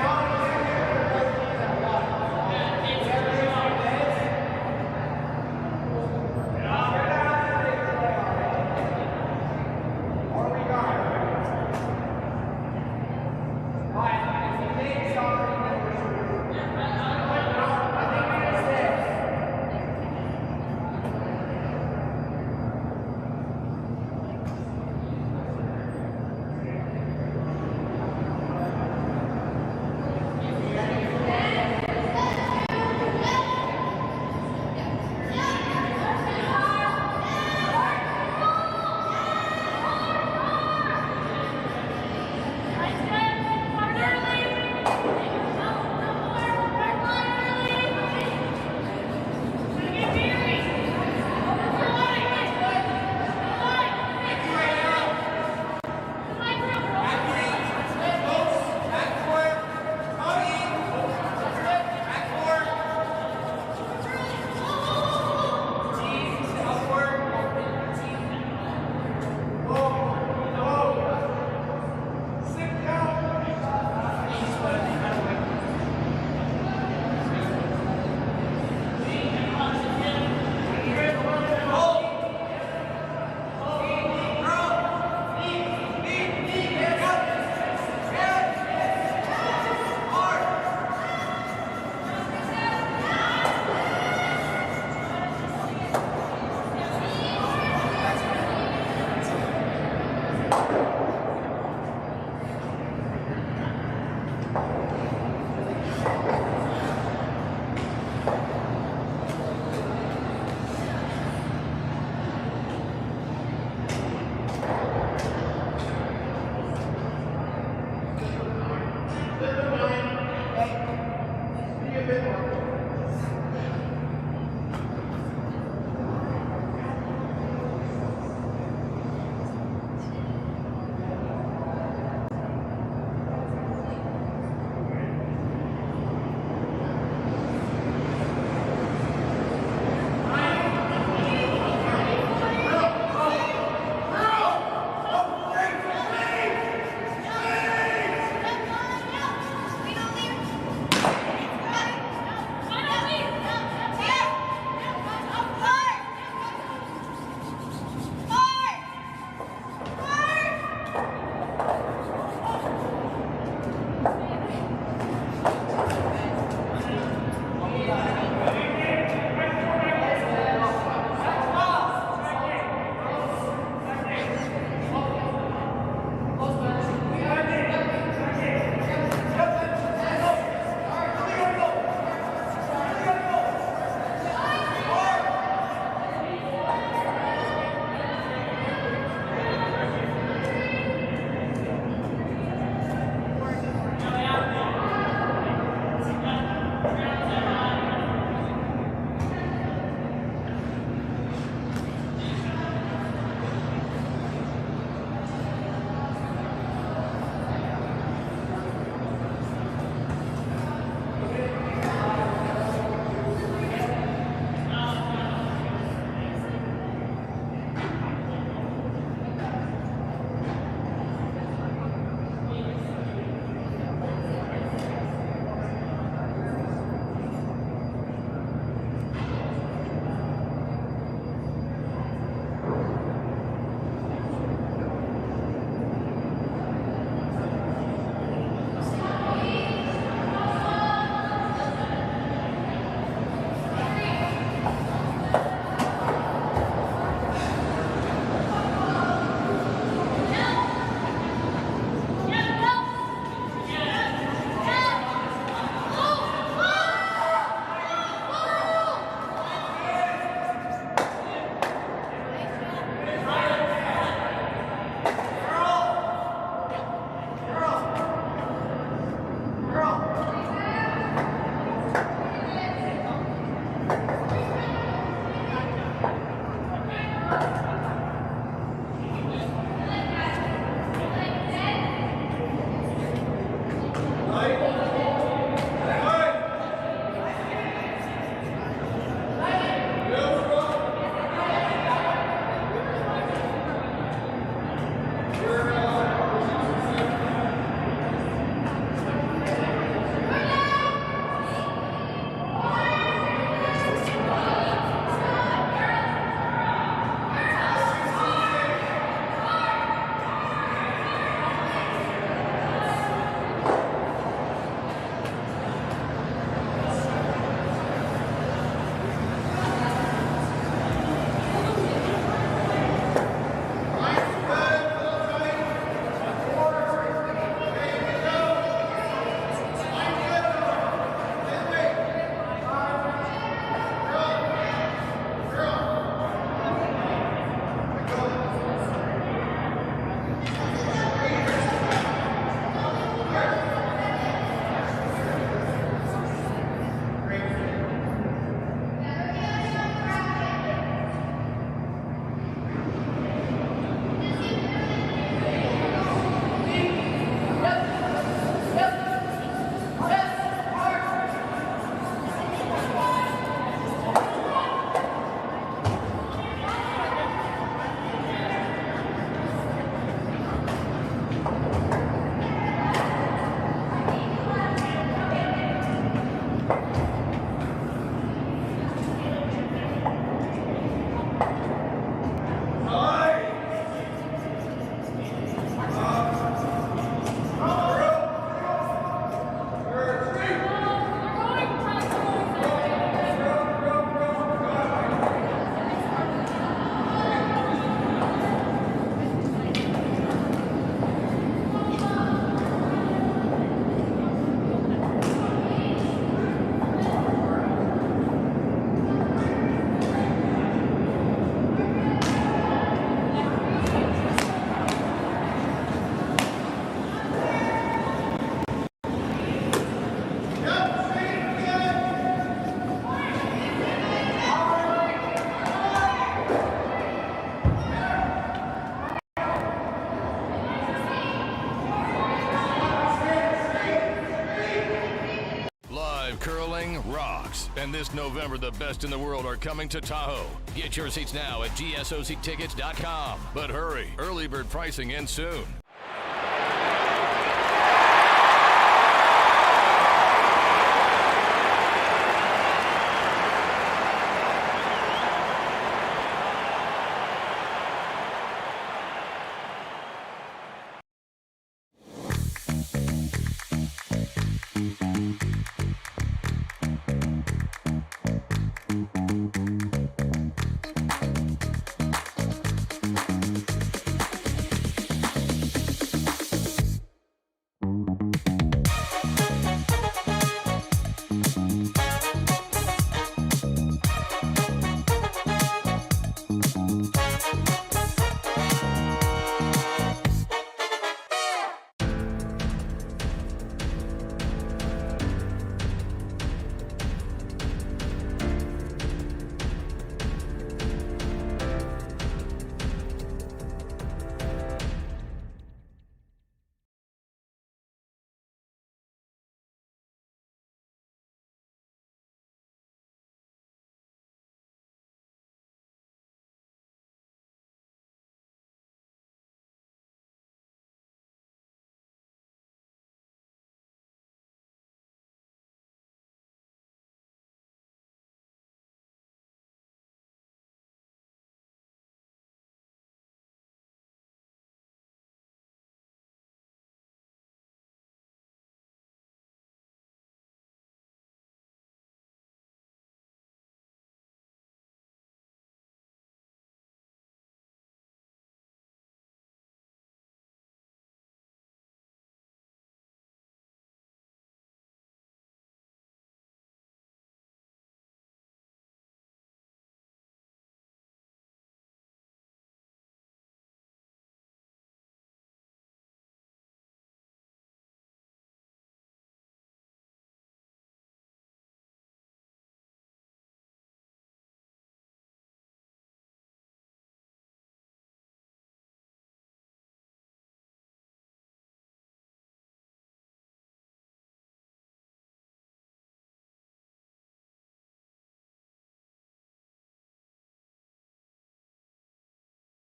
And this November, the best in the world are coming to Tahoe. Get your seats now at gsoctickets.com. But hurry, early bird pricing ends soon.